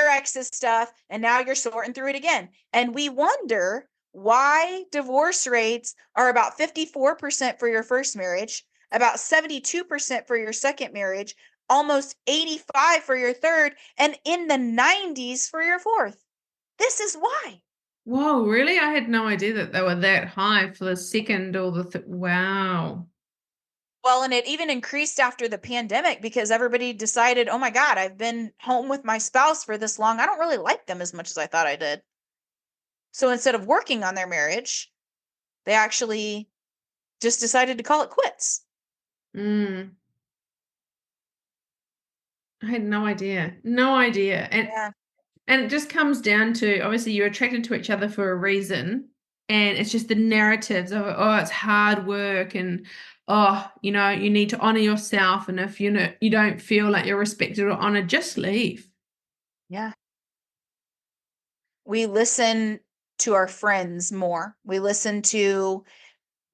ex's stuff. And now you're sorting through it again. And we wonder why divorce rates are about 54% for your first marriage, about 72% for your second marriage, almost 85 for your third, and in the 90s for your fourth. This is why. Whoa, really? I had no idea that they were that high for the second or wow. Well, and it even increased after the pandemic because everybody decided, oh my God, I've been home with my spouse for this long. I don't really like them as much as I thought I did. So instead of working on their marriage, they actually just decided to call it quits. Mm, I had no idea. No idea. Yeah. And it just comes down to obviously you're attracted to each other for a reason. And it's just the narratives of, oh, it's hard work and oh, you need to honor yourself. And if you don't feel like you're respected or honored, just leave. Yeah. We listen to our friends more. We listen to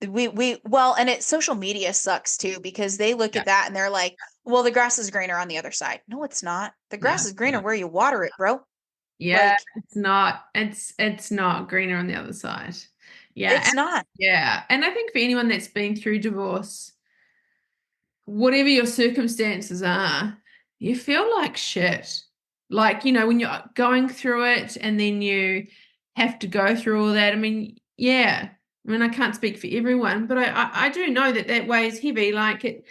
we well, and social media sucks too because they look Yeah. at that and they're like, well, the grass is greener on the other side. No, it's not. The No, grass is greener no. where you water it, bro. Yeah, Like, it's not greener on the other side. Yeah. it's not. Yeah. And I think for anyone that's been through divorce, whatever your circumstances are, you feel like shit. Like, when you're going through it and then you have to go through all that. I mean, yeah. I mean, I can't speak for everyone, but I do know that that weighs heavy. Like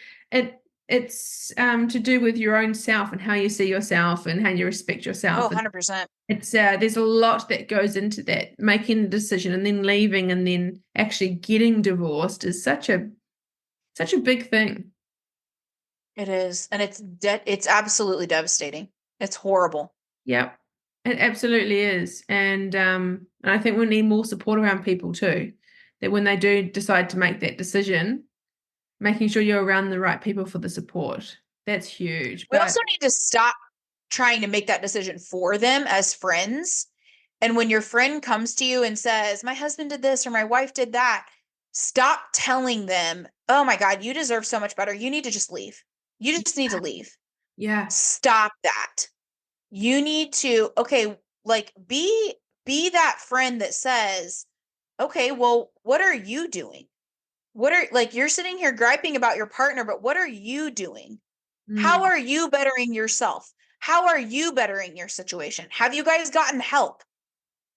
it's to do with your own self and how you see yourself and how you respect Oh, yourself. And 100%. it's there's a lot that goes into that, making the decision and then leaving and then actually getting divorced is such a big thing. It is. And it's absolutely devastating. It's horrible. Yep. It absolutely is. And I think we need more support around people too. That when they do decide to make that decision, making sure you're around the right people for the support. That's huge. We But also need to stop trying to make that decision for them as friends. And when your friend comes to you and says, my husband did this or my wife did that, stop telling them, oh my God, you deserve so much better. You need to just leave. You just need to leave. yeah. Stop that. You need to, okay, like be that friend that says, okay, well, what are you doing? What are, like, you're sitting here griping about your partner, but what are you doing? How Mm, are you bettering yourself? How are you bettering your situation? Have you guys gotten help?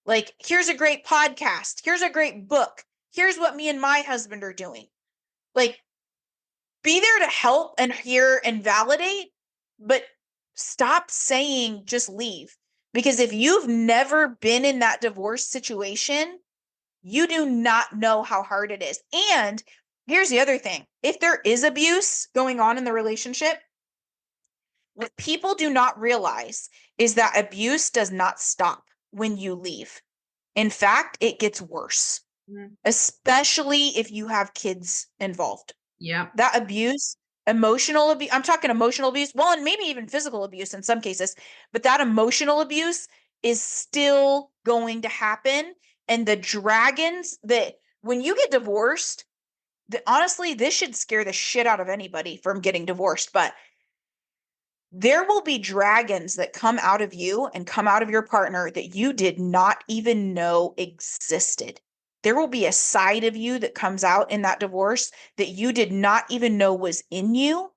Like, here's a great podcast. Here's a great book. Here's what me and my husband are doing. Like, be there to help and hear and validate, but stop saying just leave. Because if you've never been in that divorce situation, you do not know how hard it is. And here's the other thing. If there is abuse going on in the relationship, what people do not realize is that abuse does not stop when you leave. In fact, it gets worse, mm, especially if you have kids involved. yeah. That abuse, emotional abuse, I'm talking emotional abuse, well, and maybe even physical abuse in some cases, but that emotional abuse is still going to happen. And the dragons that, when you get divorced, honestly, this should scare the shit out of anybody from getting divorced, but there will be dragons that come out of you and come out of your partner that you did not even know existed. There will be a side of you that comes out in that divorce that you did not even know was in you.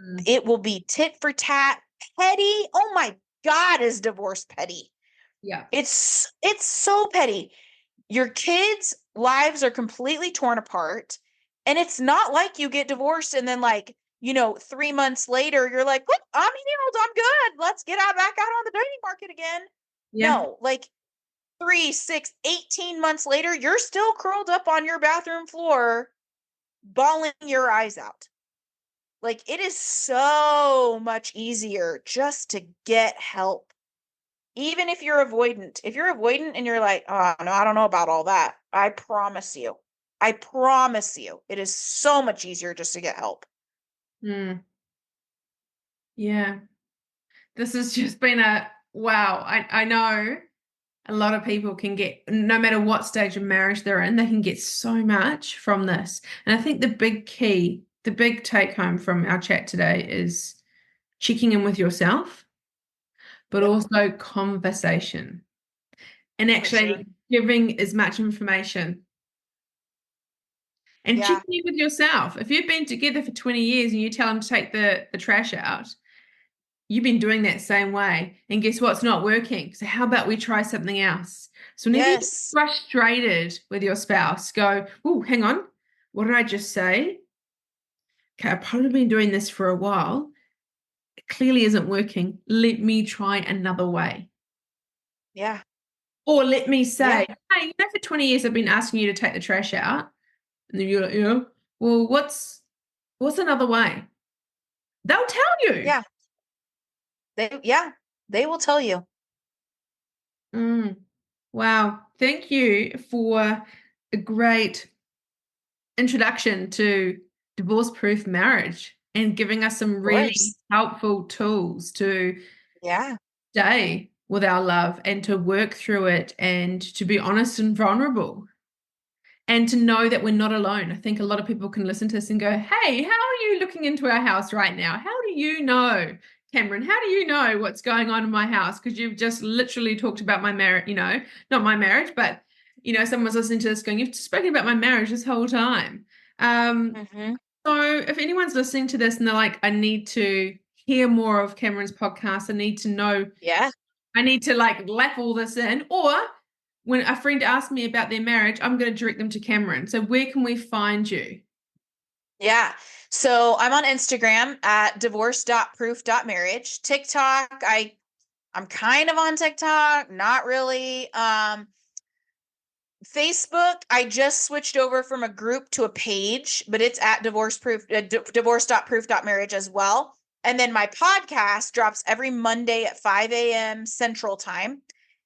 Mm, It will be tit for tat, petty. Oh my God, is divorce petty? yeah. It's so petty. Your kids' lives are completely torn apart. And it's not like you get divorced and then, like, 3 months later, you're like, "Look, I'm healed. I'm good. Let's get out back out on the dating market again." Yeah. No, like 3, 6, 18 months later, you're still curled up on your bathroom floor, bawling your eyes out. Like, it is so much easier just to get help. Even if you're avoidant. If you're avoidant and you're like, "Oh, no, I don't know about all that." I promise you, it is so much easier just to get help. Mm, yeah. This has just been a wow. I know a lot of people can get, no matter what stage of marriage they're in, they can get so much from this. And I think the big key, the big take home from our chat today is checking in with yourself, but Yep, also conversation and for sure. actually giving as much information and Yeah, checking in with yourself. If you've been together for 20 years and you tell them to take the trash out, you've been doing that same way. And guess what's not working? So how about we try something else? So whenever you get yes. frustrated with your spouse, go, oh, hang on. What did I just say? Okay, I've probably been doing this for a while. It clearly isn't working. Let me try another way. Yeah, Or let me yeah, say, hey, for 20 years I've been asking you to take the trash out. And then you're like, yeah. Well, what's another way? They'll tell you. yeah. They will tell you. Mm. Wow. Thank you for a great introduction to divorce-proof marriage and giving us some Of really course. helpful tools to Yeah. stay with our love and to work through it and to be honest and vulnerable and to know that we're not alone. I think a lot of people can listen to this and go, hey, how are you looking into our house right now? How do you know, Cameron? How do you know what's going on in my house? Because you've just literally talked about my marriage, not my marriage, but someone's listening to this going, you've spoken about my marriage this whole time. Um, Mm-hmm. so if anyone's listening to this and they're like, I need to hear more of Cameron's podcast, I need to know, Yeah. I need to like lap all this in, or when a friend asks me about their marriage, I'm going to direct them to Cameron. So where can we find you? Yeah. So I'm on Instagram at divorce.proof.marriage. TikTok, I'm kind of on TikTok, not really. Facebook, I just switched over from a group to a page, but it's at divorce.proof.marriage as well. And then my podcast drops every Monday at 5 a.m. Central Time.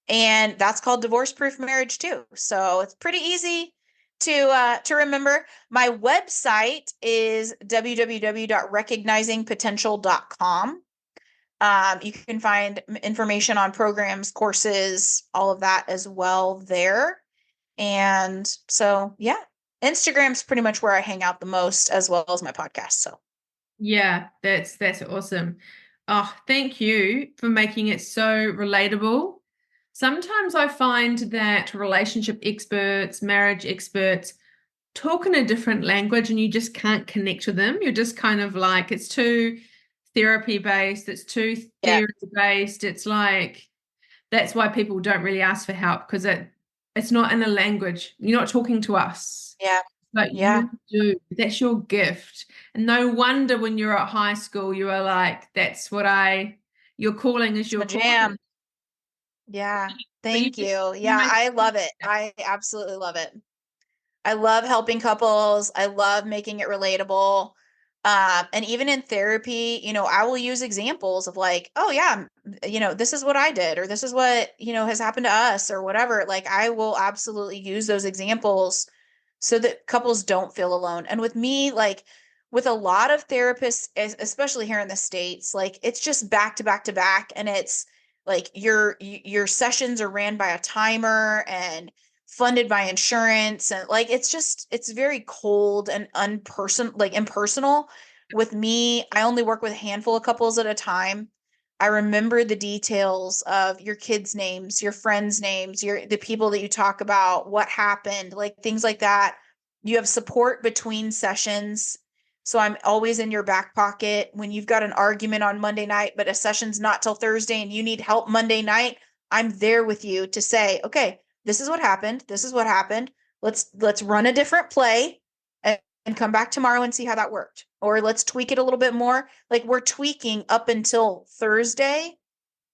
And that's called divorce-proof marriage too. So it's pretty easy to remember. My website is www.recognizingpotential.com. You can find information on programs, courses, all of that as well there. And so, yeah, Instagram's pretty much where I hang out the most, as well as my podcast. So, yeah, that's awesome. Oh, thank you for making it so relatable. Sometimes I find that relationship experts, marriage experts talk in a different language and you just can't connect with them. You're just kind of like, it's too therapy based, it's too yeah, theory based. It's like, that's why people don't really ask for help, because it's not in a language. You're not talking to us. yeah, But yeah. you do. That's your gift. And no wonder when you're at high school, you are like, your calling is It's my your jam. calling. Yeah. But Thank you. Yeah, I love it. I absolutely love it. I love helping couples. I love making it relatable. And even in therapy, I will use examples of like, oh yeah, this is what I did, or this is what, has happened to us or whatever. Like I will absolutely use those examples so that couples don't feel alone. And with me, like with a lot of therapists, especially here in the States, like it's just back to back to back. And it's like your sessions are ran by a timer and funded by insurance, and like it's very cold and impersonal. With me, I only work with a handful of couples at a time. I remember the details of your kids' names, your friends' names, the people that you talk about, what happened, like things like that. You have support between sessions. So I'm always in your back pocket when you've got an argument on Monday night, but a session's not till Thursday and you need help Monday night. I'm there with you to say, okay, this is what happened. This is what happened. Let's run a different play and come back tomorrow and see how that worked. Or let's tweak it a little bit more. Like we're tweaking up until Thursday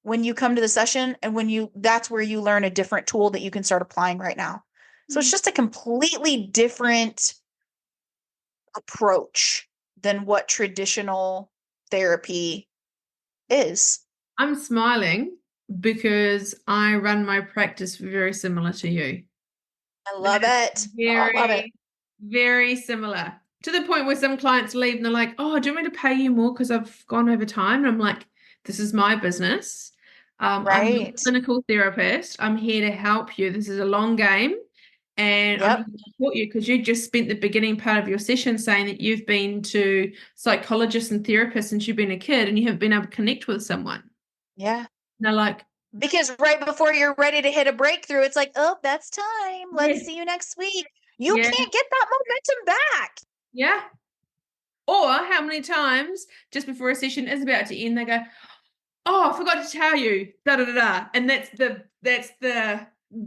when you come to the session, and that's where you learn a different tool that you can start applying right now. So it's just a completely different approach than what traditional therapy is. I'm smiling because I run my practice very similar to you. I love it. I love it. Very, very similar, to the point where some clients leave and they're like, oh, do you want me to pay you more because I've gone over time? And I'm like, this is my business. I'm not a Right. clinical therapist. I'm here to help you. This is a long game. And I'm Yep. here to support you because you just spent the beginning part of your session saying that you've been to psychologists and therapists since you've been a kid and you haven't been able to connect with someone. Yeah. And they're like, Because right before you're ready to hit a breakthrough, it's like, oh, that's time. Let's yeah, see you next week. You yeah, can't get that momentum back. yeah. Or how many times just before a session is about to end, they go, oh, I forgot to tell you, da da da da. And that's the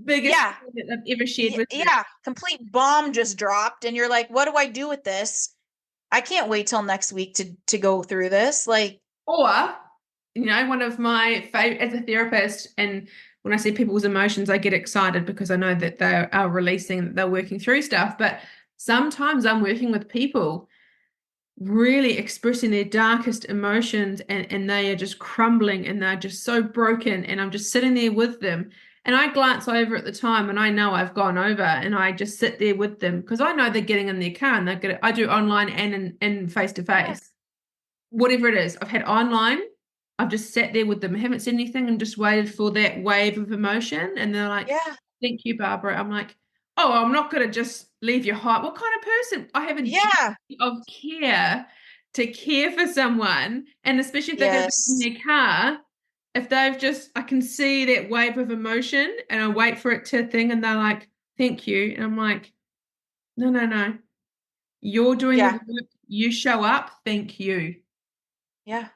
biggest Yeah. thing that I've ever shared with you. Yeah. Complete bomb just dropped. And you're like, what do I do with this? I can't wait till next week to go through this. Like, Or, one of my favorite as a therapist, and when I see people's emotions, I get excited because I know that they are releasing, they're working through stuff. But sometimes I'm working with people really expressing their darkest emotions and they are just crumbling and they're just so broken, and I'm just sitting there with them. And I glance over at the time and I know I've gone over, and I just sit there with them because I know they're getting in their car, and I do online and in face to face. Whatever it is, I've had online, I've just sat there with them, I haven't said anything and just waited for that wave of emotion. And they're like, yeah. thank you, Barbara. I'm like, oh, I'm not going to just leave your heart. What kind of person? I have a Yeah. duty of care to care for someone. And especially if they're going to be in Yes. their car, if I can see that wave of emotion and I wait for it to thing, and they're like, thank you. And I'm like, no, no, no. You're doing the Yeah. work. You show up. Thank you. Yeah.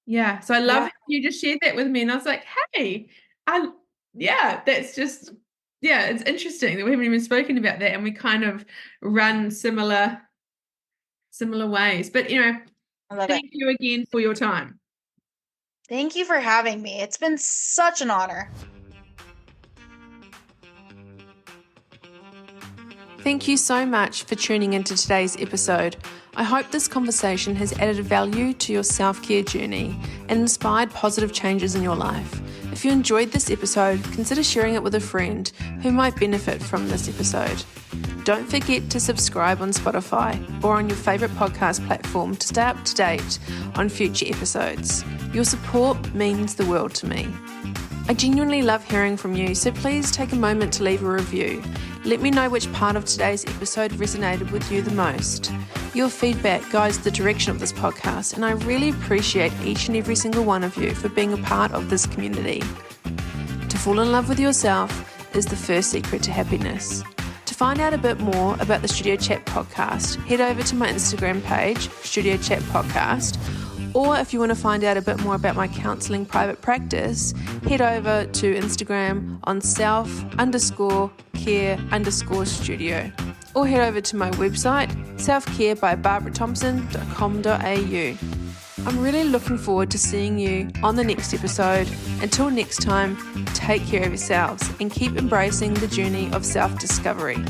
Yeah. So I love Yeah. it. You just shared that with me. And I was like, hey, that's just, yeah, it's interesting that we haven't even spoken about that. And we kind of run similar ways. But, I love it. thank you again for your time. Thank you for having me. It's been such an honor. Thank you so much for tuning into today's episode. I hope this conversation has added value to your self-care journey and inspired positive changes in your life. If If you enjoyed this episode, consider sharing it with a friend who might benefit from this episode. Don't forget to subscribe on Spotify or on your favourite podcast platform to stay up to date on future episodes. Your support means the world to me. I genuinely love hearing from you, so please take a moment to leave a review. Let me know which part of today's episode resonated with you the most. Your feedback guides the direction of this podcast, and I really appreciate each and every single one of you for being a part of this community. To fall in love with yourself is the first secret to happiness. To find out a bit more about the Studio Chat podcast, head over to my Instagram page, Studio Chat Podcast, or if you want to find out a bit more about my counselling private practice, head over to Instagram on self_care_studio. Or head over to my website, selfcarebybarbarathompson.com.au. I'm really looking forward to seeing you on the next episode. Until next time, take care of yourselves and keep embracing the journey of self-discovery.